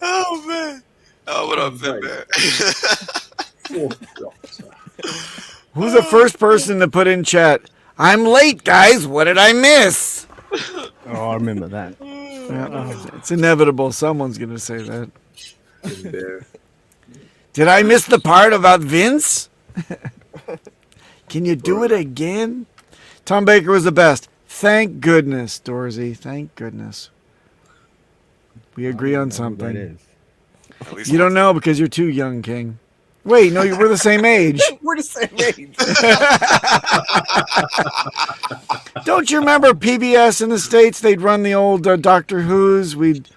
Oh man. Oh, what up, Finn? Who's the first person to put in chat? I'm late, guys. What did I miss? Oh, I remember that. Yeah, it's inevitable. Someone's gonna say that. There. Did I miss the part about Vince? Can you do it again? Tom Baker was the best. Thank goodness, Dorsey. Thank goodness. We agree on something. At least You don't know because you're too young, King. Wait, no, we're the same age. We're the same age. Don't you remember PBS in the States? They'd run the old Doctor Who's. We'd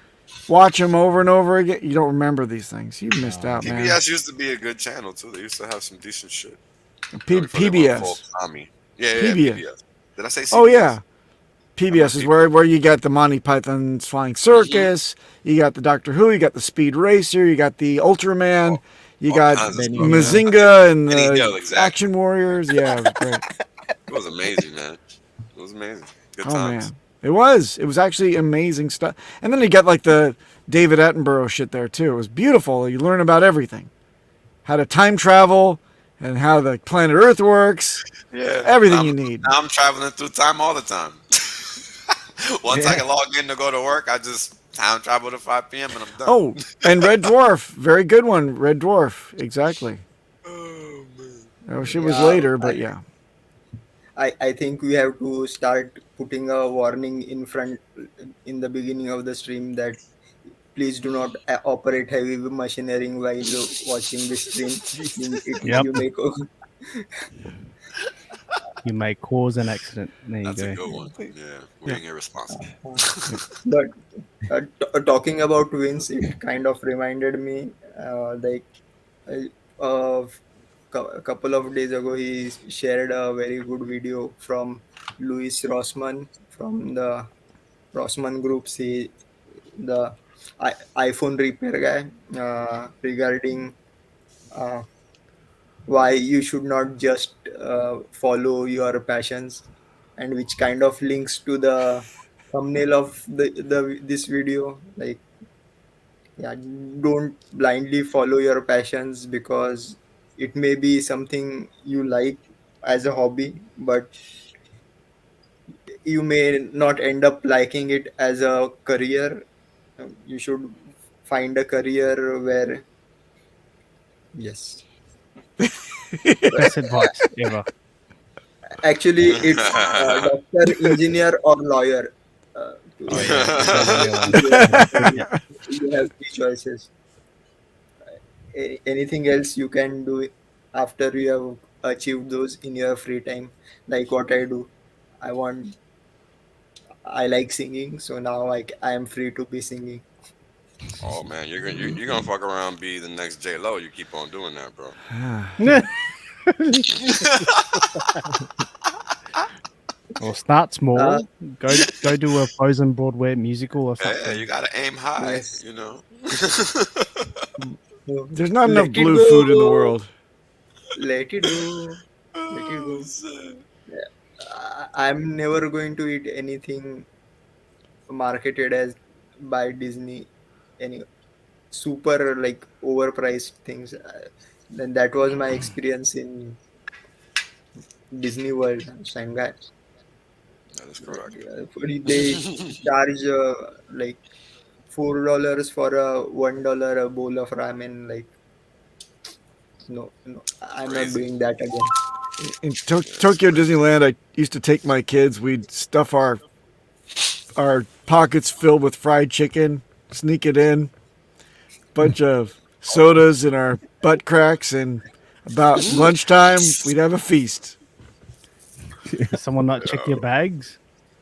watch them over and over again. You don't remember these things. You missed out, man. PBS used to be a good channel too. They used to have some decent shit. PBS. Tommy. Yeah, PBS. PBS. Did I say CBS? Oh yeah, PBS must is be- where you got the Monty Python's Flying Circus, you got the Doctor Who, you got the Speed Racer, you got the Ultraman, you all got kinds of Benny stuff. Hill. Mazinga and Benny the Hill, exactly. Action Warriors. Yeah, it was great. It was amazing, man. It was amazing. Good Oh times. man, it was. It was actually amazing stuff. And then you got like the David Attenborough shit there too. It was beautiful. You learn about everything, how to time travel, and how the planet Earth works. Yeah. Everything you need. I'm traveling through time all the time. Once I Yeah. can log in to go to work, I just time travel to 5 p.m. and I'm done. Oh, and Red Dwarf, very good one. Red Dwarf, exactly. Oh, man. I wish it was Yeah, later, but yeah. I think we have to start putting a warning in front in the beginning of the stream that please do not operate heavy machinery while watching the stream. Yep. You may You may cause an accident. There you That's a go. good one. Yeah, being irresponsible. But talking about wins, it kind of reminded me like of a couple of days ago, he shared a very good video from Louis Rossmann from the Rossmann Groups. The iPhone repair guy, regarding uh, why you should not just follow your passions, and which kind of links to the thumbnail of the this video. Like, yeah, don't blindly follow your passions because it may be something you like as a hobby, but you may not end up liking it as a career. You should find a career where, yes, Best advice ever. actually it's doctor, engineer, or lawyer. Oh yeah, those are the ones. You Yeah. you have three choices. Anything else you can do after you have achieved those in your free time, like what I do. I like singing, so now I am free to be singing. Oh man, you're gonna fuck around and be the next J Lo. You keep on doing that, bro. Or start small. Uh, Go do a Frozen Broadway musical or Yeah, something. you gotta aim high. Yes. You know. There's not enough Let it blue food in the go. world. Let it go. Let it Oh, go. shit. I'm never going to eat anything marketed as by Disney, any super like overpriced things. Then that was my experience in Disney World, Shanghai. That is correct. They charge like $4 for a $1 a bowl of ramen. Like, no, no, I'm not Crazy. doing that again. In Tokyo Disneyland, I used to take my kids. We'd stuff our pockets filled with fried chicken, sneak it in, bunch of sodas in our butt cracks, and about lunchtime we'd have a feast. Does someone not check your bags?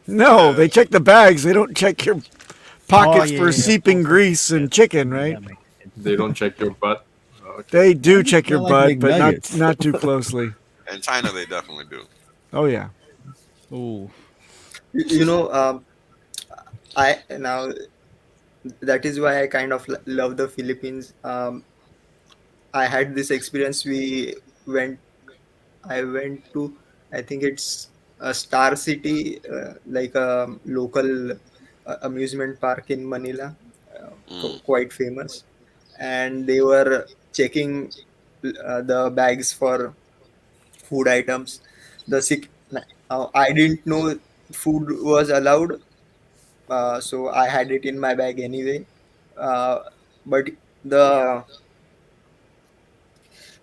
No, they check the bags. They don't check your pockets yeah, for yeah, seeping grease and chicken, right? That makes sense. They don't check your butt. Okay. They do check your Not like butt, but McNuggets. not too closely. In China, they definitely do. Oh yeah. Ooh. You know, I now that is why I kind of love the Philippines. I had this experience. Went, I went to, I think it's a Star City, like a local amusement park in Manila, Mm. quite famous, and they were checking the bags for food items. The sick, I didn't know food was allowed, so I had it in my bag anyway. Uh, but the,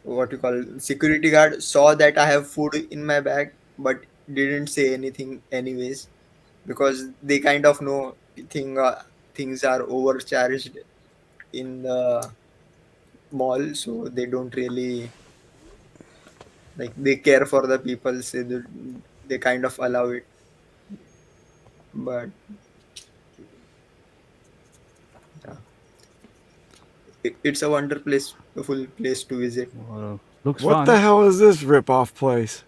what you call, security guard saw that I have food in my bag, but didn't say anything anyways, because they kind of know things are overcharged in the mall, so they don't really like, they care for the people, so they kind of allow it. But yeah, it's a wonderful place to visit. Looks What fun. the hell is this rip-off place?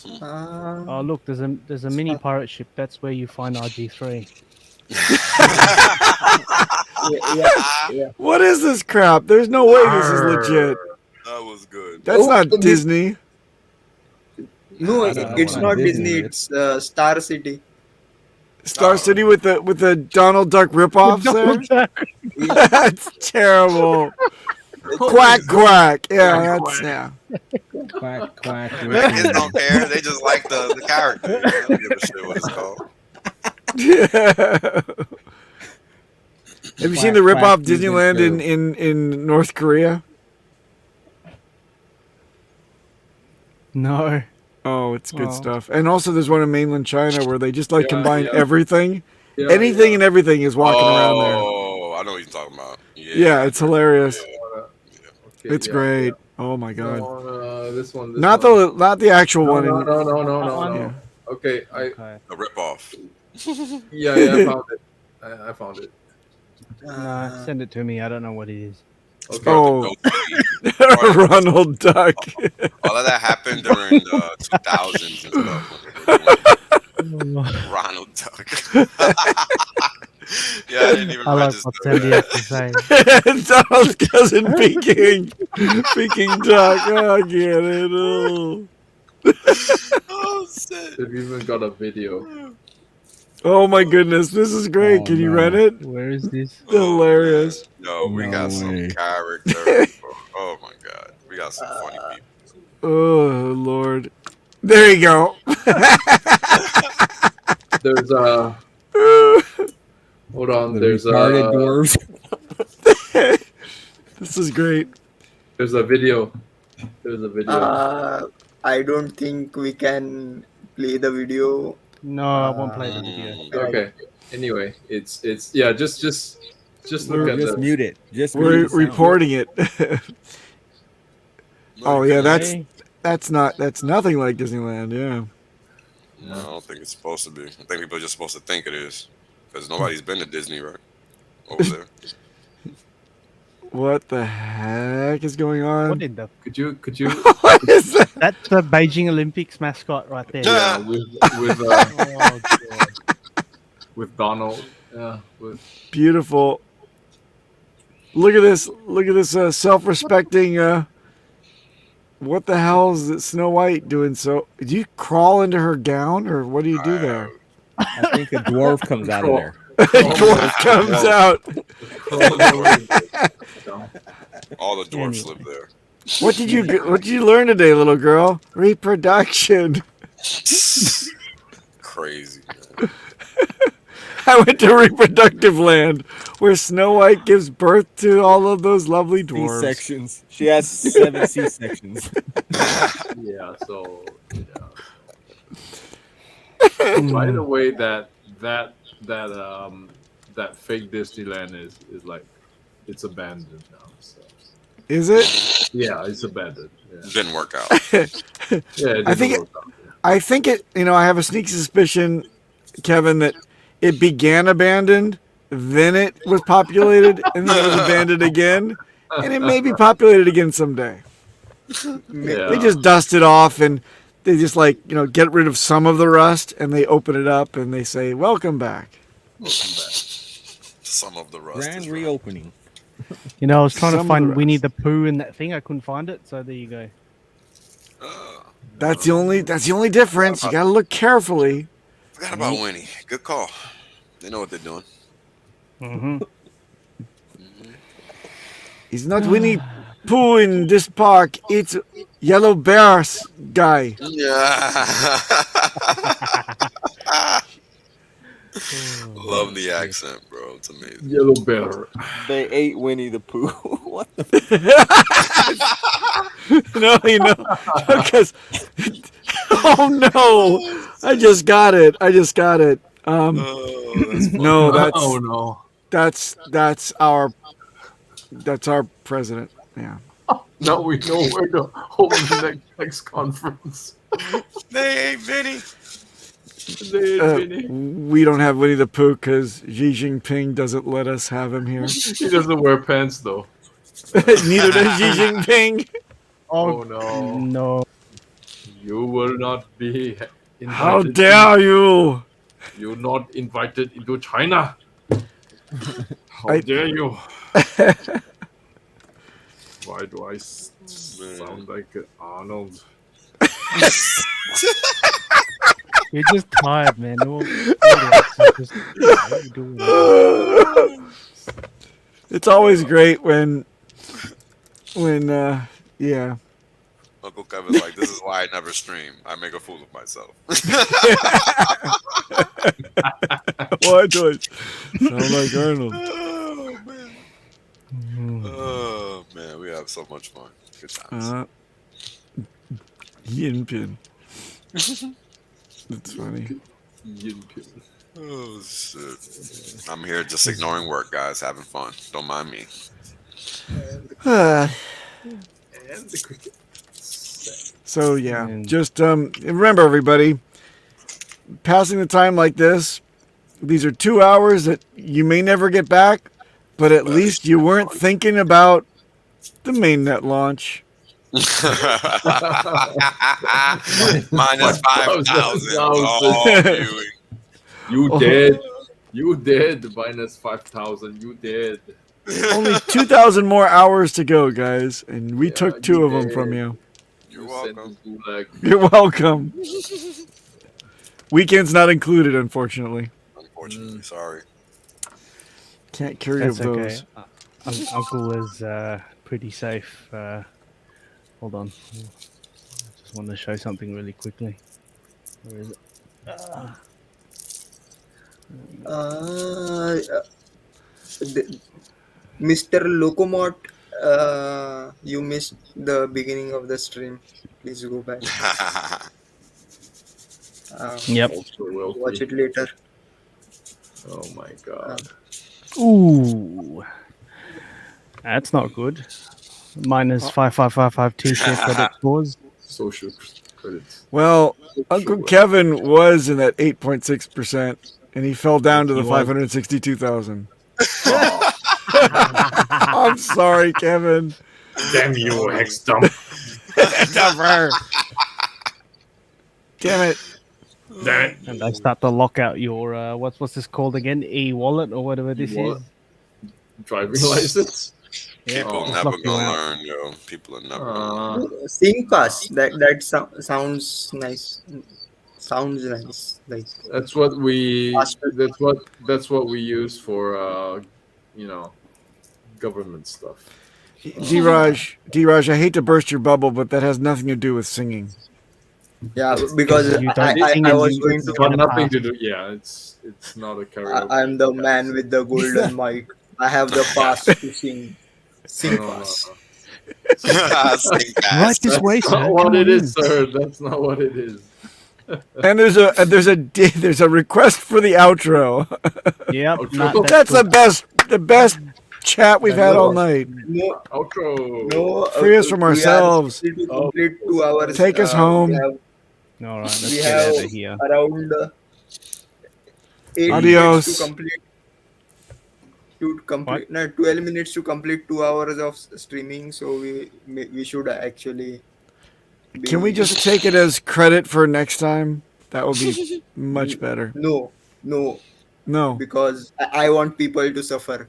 Oh, look, there's a mini pirate ship. That's where you find RG3. Yeah. What is this crap? There's no way this is legit. That was good. That's Oh, not this- Disney. No, I don't know it's what not Disney Disney. It's Star City. Star City with the Donald Duck ripoffs there. That's terrible. Quack quack. Yeah, that's yeah. Quack, quack. Man, kids don't care. They just like the character. You know? They don't give a shit what it's called. Have you seen the ripoff Disneyland in North Korea? No. Oh, it's good Oh. stuff. And also, there's one in mainland China where they just like Yeah, combine yeah. everything. Yeah, Anything and everything is walking around there. Oh, I know what you're talking about. Yeah, it's hilarious. Okay, It's yeah, great. yeah. Oh my god. No, this one. This Not one. the actual No, one. no, in- no, no, no, That no, one? no. Okay, Okay. The ripoff. yeah, I found it. I found it. No, send it to me. I don't know what it is. Okay. Oh, Ronald Duck. All of that happened during the 2000s and stuff. Ronald Duck. Yeah, I didn't even I like register what Sandy that. has to say. Donald's cousin Peking Duck. Oh, I get it. Oh. Oh, shit. They've even got a video. Oh my goodness, this is great. Oh, Can you no. run it? Where is this? Hilarious. No, we No got some way. characters. Oh my god. We got some funny people. Oh Lord. There you go. There's hold on. The There's retarded dwarves. This is great. There's a video. There's a video. I don't think we can play the video. No, I won't play the video. Okay. Anyway, it's yeah. Just look at Just the. mute it. Just We're mute the sound. reporting it. Oh yeah, Hey, that's nothing like Disneyland. Yeah. No, I don't think it's supposed to be. I think people are just supposed to think it is. Because nobody's been to Disney, right? Over there. What the heck is going on? what in the? Could you? What is that? That's the Beijing Olympics mascot right there. Yeah. with Oh, God. with Donald. Yeah. With Beautiful. Look at this. Look at this self-respecting. What the hell is Snow White doing? So, do you crawl into her gown, or what do you do there? I think a dwarf comes out of there. Dwarf comes out. All the dwarfs live there. What did you learn today, little girl? Reproduction. Crazy, man. I went to reproductive land where Snow White gives birth to all of those lovely dwarves. C-sections. She has 7 C-sections. yeah. So yeah. By the way, that fake Disneyland is like it's abandoned now. So. Is it? Yeah, it's abandoned. Yeah. Didn't work out. Yeah, it I think didn't work out, yeah. I think it. I have a sneaky suspicion, Kevin, that it began abandoned, then it was populated, and then it was abandoned again, and it may be populated again someday. Yeah. They just dust it off and they just get rid of some of the rust and they open it up and they say, "Welcome back." Some of the rust. Grand is right. reopening. I was trying Some to of find the Winnie rest. the Pooh in that thing. I couldn't find it, so there you go. That's the only difference. You got to look carefully. Forgot about Winnie. Good call. They know what they're doing. Mm-hmm. He's not Winnie Pooh in this park. It's Yellow Bear's guy. Yeah. Love the accent, bro. It's amazing. Yellow bear. They ate Winnie the Pooh. What the? No, because oh no, I just got it. Oh, that's funny. No, Oh no. that's our president. Yeah. Now we know where to hold the next conference. They ain't Vinny. We don't have Winnie the Pooh because Xi Jinping doesn't let us have him here. He doesn't wear pants though. Neither does Xi Jinping. Oh no. No. You will not be invited. How dare you? You're not invited into China. How dare you? Why do I sound like Arnold? You're just tired, man. All the accents just, what are you doing? It's always great when yeah. Uncle Kevin's like, this is why I never stream. I make a fool of myself. Why do I sound like Arnold? Oh man, we have so much fun. Good times. Yin Pin. That's funny. Oh shit. I'm here just ignoring work, guys, having fun. Don't mind me. And the cricket. So yeah, just remember everybody, passing the time like this, these are 2 hours that you may never get back, but at least you weren't thinking about the mainnet launch. Minus 5,000. You did. You did. Minus 5,000. You did. Only 2,000 more hours to go, guys, and we took 2 of them from you. You're welcome. You're welcome. Weekends not included, unfortunately. Unfortunately, sorry. Can't carry That's those. okay. Uncle is pretty safe. Hold on. I just want to show something really quickly. Where is it? Mr. Locomot, you missed the beginning of the stream. Please go back. Yep. Watch it later. Oh my god. Ooh. That's not good. Minus 5555 t-shirt credit scores. Social credits. Well, Uncle Kevin was in that 8.6%, and he fell down to the He was. 562,000. I'm sorry, Kevin. Damn you, Hex Dump. Damn it. Damn it. And they start to lock out your what's this called again? E-wallet or whatever this E-wallet? is. Driving license? People it's never locked you gonna out. learn, yo. People are never gonna learn. Syncpass. Sounds nice. Sounds nice. Like That's what we. Faster. That's what we use for government stuff. Dheeraj, I hate to burst your bubble, but that has nothing to do with singing. yeah, because You don't I sing was and going you to. Got the nothing past. to do. Yeah, it's not a karaoke. I'm the man with the golden mic. I have the pass to sing. Sing pass. Sing Right fast. this way, That's sir. not what Come it on is, in. sir. That's not what it is. And there's a request for the outro. Yep. Outro. nah, That's good. the best chat we've had all night. No, Outro. no. Free us from we are ourselves. still to complete 2 hours. Take us home. All right, let's We get have out of here. around 8 Adios. minutes to complete. No, 12 minutes to complete 2 hours of streaming. So we should actually. Can we just take it as credit for next time? That would be much better. No, No. because I want people to suffer.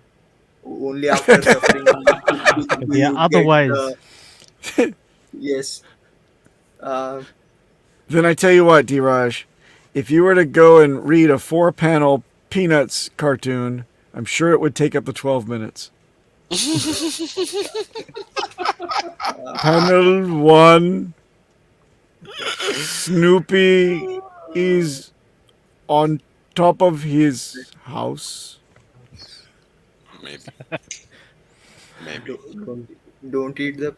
Only after suffering. do Yeah, you otherwise. get yes. Then I tell you what, Dheeraj, if you were to go and read a 4-panel Peanuts cartoon, I'm sure it would take up the 12 minutes. Panel 1. Snoopy is on top of his house. Maybe. Don't eat the.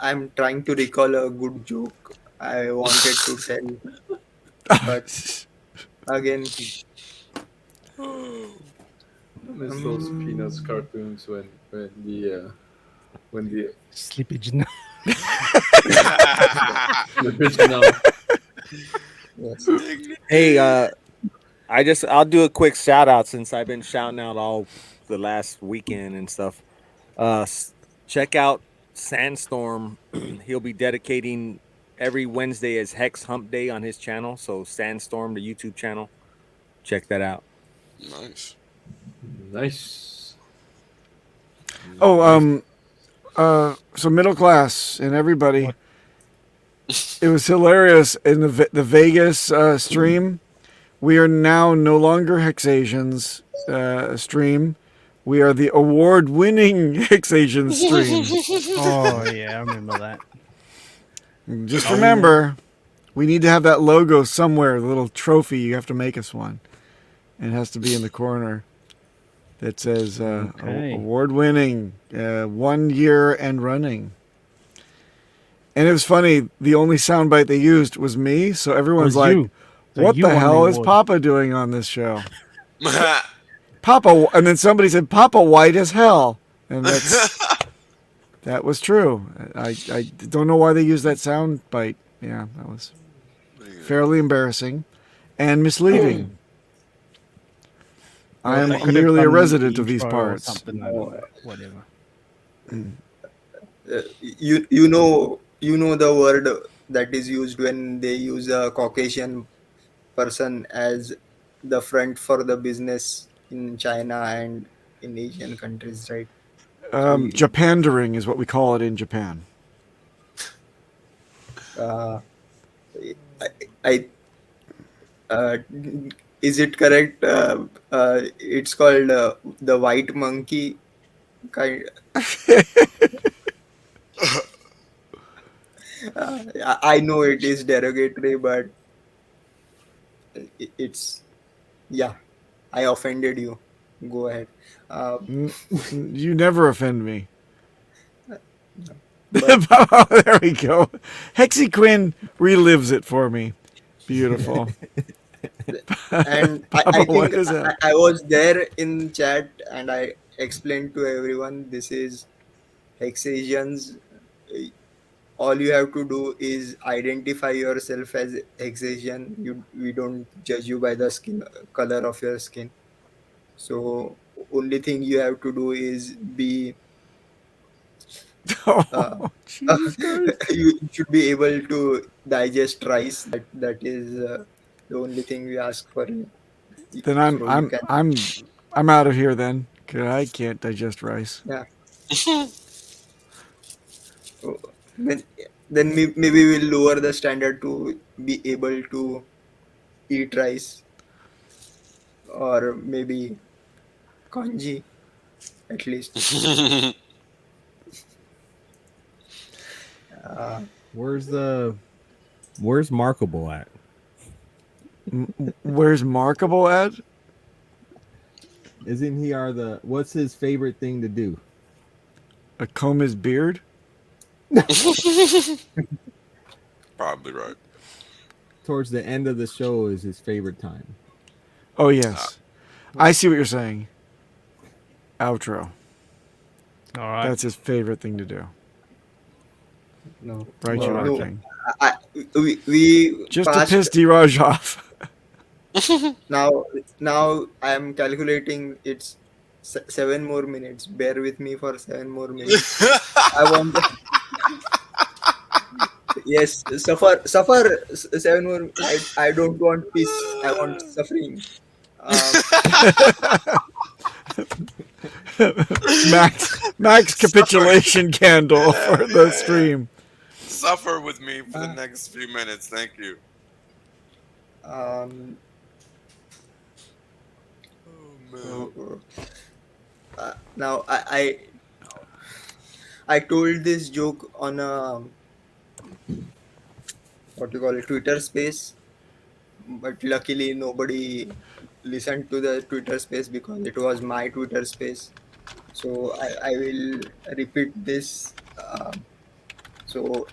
I'm trying to recall a good joke I wanted to tell, but again, I miss those Peanuts cartoons when the Slippage now. original. yes. Hey, I'll do a quick shout out since I've been shouting out all the last weekend and stuff. Check out Sandstorm, he'll be dedicating every Wednesday as Hex Hump Day on his channel. So Sandstorm, the YouTube channel, check that out. Nice. Nice. Oh, so middle class and everybody. What? It was hilarious in the Vegas stream. We are now no longer HexAsians stream. We are the award-winning HexAsians stream. Oh yeah, I remember that. Just remember, we need to have that logo somewhere. The little trophy. You have to make us one. And it has to be in the corner. That says Okay. award-winning, 1 year and running. And it was funny. The only soundbite they used was me. So everyone's Was like, you. So "What you the won hell is award. Papa doing on this show?" Papa, and then somebody said, "Papa white as hell," and that was true. I don't know why they used that sound bite. Yeah, that was fairly embarrassing and misleading. I am They could have merely a done resident the of these intro or parts. something, I don't know, whatever. You know the word that is used when they use a Caucasian person as the front for the business in China and in Asian countries, right? Japandering is what we call it in Japan. Uh, I is it correct? It's called the white monkey kind. I know it is derogatory, but it's yeah. I offended you. Go ahead. You never offend me. But There we go. Hexy Quinn relives it for me. Beautiful. and Papa, I what think is that? I was there in chat and I explained to everyone this is HexAsians. All you have to do is identify yourself as HexAsian. We don't judge you by the skin color of your skin. So only thing you have to do is be uh, Oh, Jesus Christ. you should be able to digest rice. That is the only thing we ask for you. Then So you can I'm out of here then. 'Cause I can't digest rice. yeah. So then maybe we'll lower the standard to be able to eat rice or maybe kanji at least. Uh, Where's Markable at? Where's Markable at? Isn't he what's his favorite thing to do? A comb his beard? Probably right. Towards the end of the show is his favorite time. Oh, yes. I see what you're saying. Outro. All right. That's his favorite thing to do. no, Right, you no, are no. King. We Just to passed piss Dheeraj off. now I am calculating it's 7 more minutes. Bear with me for 7 more minutes. I want yes, suffer 7 more. I don't want peace. I want suffering. Max capitulation candle for the stream. Suffer with me for the next few minutes. Thank you. Um, Oh, man. now I told this joke on a what you call it Twitter space, but luckily nobody listened to the Twitter space because it was my Twitter space. So I will repeat this. So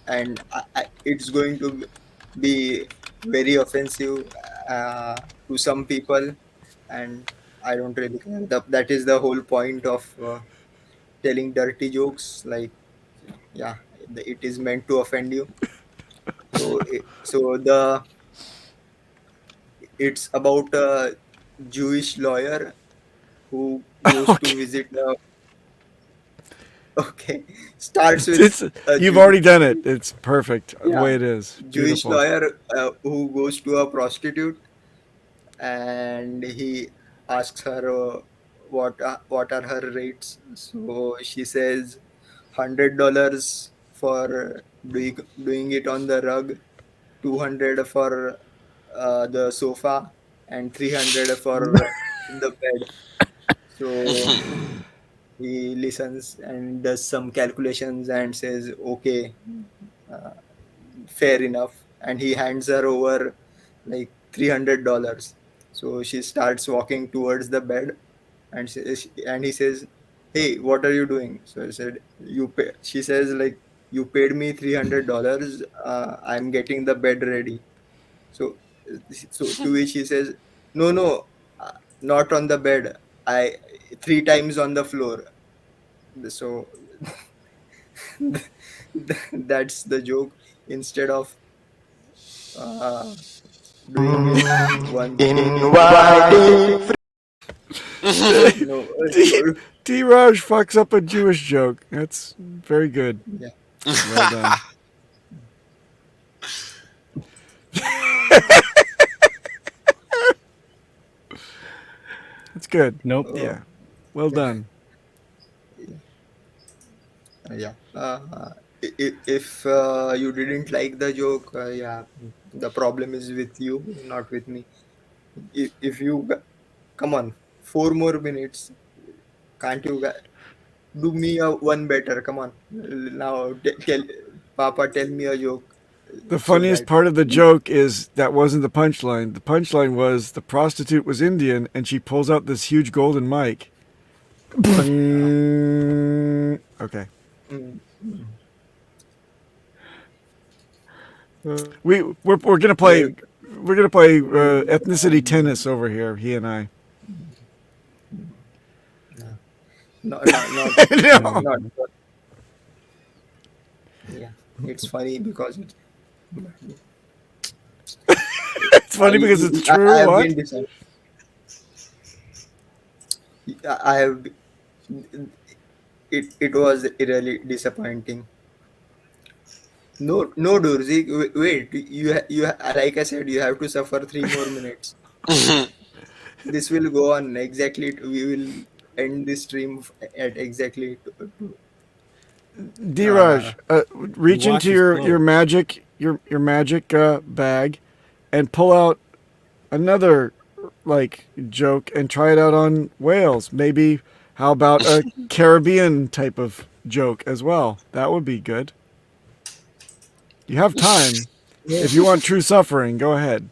and it's going to be very offensive to some people, and I don't really care. That is the whole point of telling dirty jokes. Like, yeah, it is meant to offend you. So it's about a Jewish lawyer who goes to Okay. visit Okay, starts with It's a you've already done it. It's perfect the yeah, way it is. Jewish Beautiful. lawyer who goes to a prostitute, and he asks her what are her rates. So she says $100 for doing it on the rug, 200 for the sofa, and 300 for the bed. So he listens and does some calculations and says, "Okay, uh, fair enough." And he hands her over like $300. So she starts walking towards the bed, and he says, "Hey, what are you doing?" So I said, "You pay." She says, like, "You paid me $300. I'm getting the bed ready." So, so to which he says, "No, no, not on the bed. I three times on the floor." So that's the joke. Instead of uh, doing it once, Inviting. no, Dheeraj fucks up a Jewish joke. That's very good. yeah. Well done. That's good. Nope. Yeah. Well done. Yeah. If you didn't like the joke, yeah, the problem is with you, not with me. If you come on, 4 more minutes, can't you do me a one better? Come on, now tell Papa, tell me a joke The so funniest that part of the joke is that wasn't the punchline. The punchline was the prostitute was Indian and she pulls out this huge golden mic. Bing. Okay. Mm, We're gonna play ethnicity tennis over here. He and I. no, not No. not yeah. It's funny because It's funny because it's true. I have What? been I have it was really disappointing. No, Durzi, wait. Like I said, you have to suffer 3 more minutes. This will go on exactly. We will end this stream at exactly. Dheeraj, reach Watch into his your clothes. magic bag and pull out another like joke and try it out on whales. Maybe how about a Caribbean type of joke as well? That would be good. You have time. If you want true suffering, go ahead.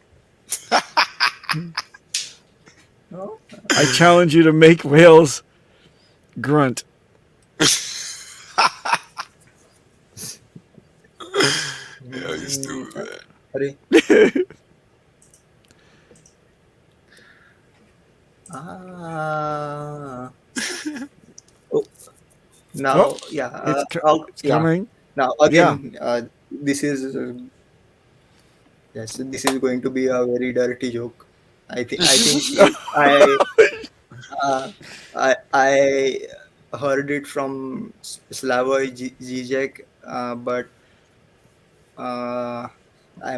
No? I challenge you to make whales grunt. Yeah, you stupid, man. Sorry. Ah. Oh, now, Oh, yeah. it's Yeah. coming. Now Yeah. again, this is yes, this is going to be a very dirty joke. I think uh, I heard it from Slavoj Žižek, but I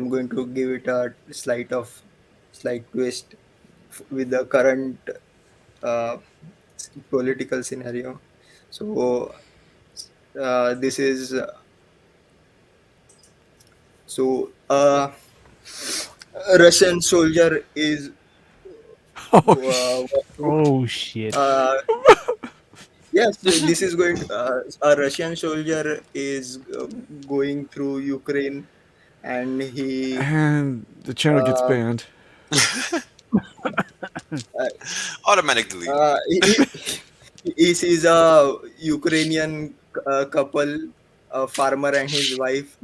am going to give it a slight twist with the current uh, political scenario. So this is so a Russian soldier is uh, Oh shit. uh, yes, this is going to, a Russian soldier is going through Ukraine, and he And the channel gets uh, banned. uh, Automatic delete. he sees a Ukrainian couple, a farmer and his wife.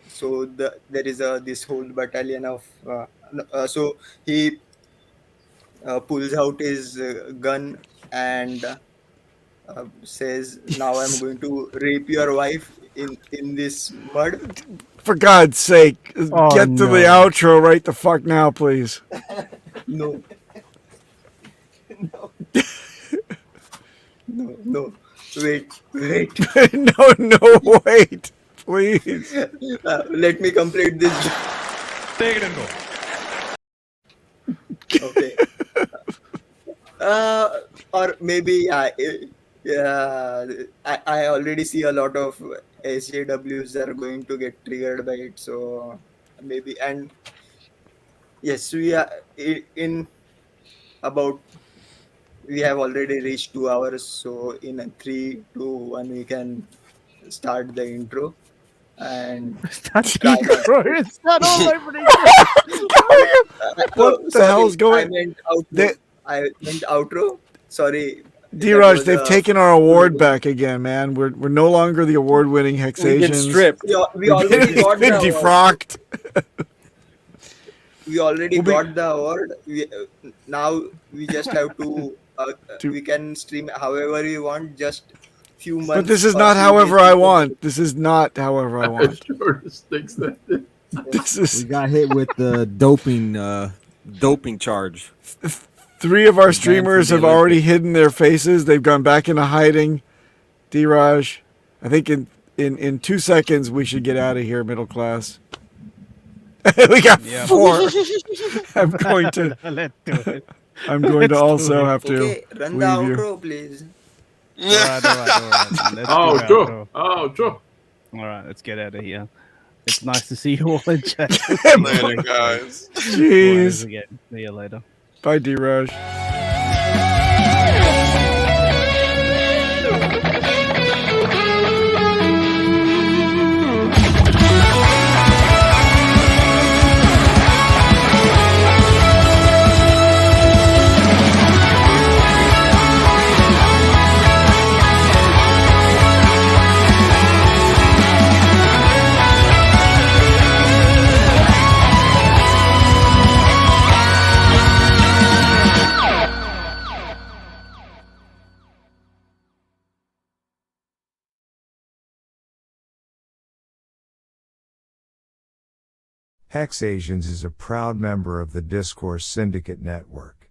So there is this whole battalion of so he pulls out his gun and says, "Now I'm going to rape your wife in this mud." For God's sake, Oh, get to the no. outro right the fuck now, please. No, no, no. Wait. No, wait, please. Let me complete this. Take it and go. Okay. Or maybe I already see a lot of SJWs are going to get triggered by it. So maybe, and yes, we are in about, we have already reached 2 hours. So in a 3, 2, 1, we can start the intro and Start try the not. intro. It's not all over the What the Sorry, hell's going? I meant outro. They- I meant outro. Sorry. that Dheeraj, was they've a- taken our award back again, man. We're no longer the award-winning We've been HexAsians. stripped. We already got Been the award. defrocked. We already We'll be- got the award. Now we just have to. We can stream however we want. Just few months. But this is or not few however days I before. want. This is not however I want. Jordan thinks that. This We is got hit with the Doping charge. 3 of our Advanced streamers to the have already hidden their faces. They've gone back into hiding. Dheeraj, I think in 2 seconds we should get out of here, middle class. We got 4. I'm going to. Let's do it. I'm going to also have to Okay, run the leave you. outro, please. All right. Let's Oh, do Joe. outro. Oh, Joe. All right, let's get out of here. It's nice to see you all in chat. Later, guys. Jeez. Again. See you later. Bye, Dheeraj. HexAsians is a proud member of the Discourse Syndicate Network.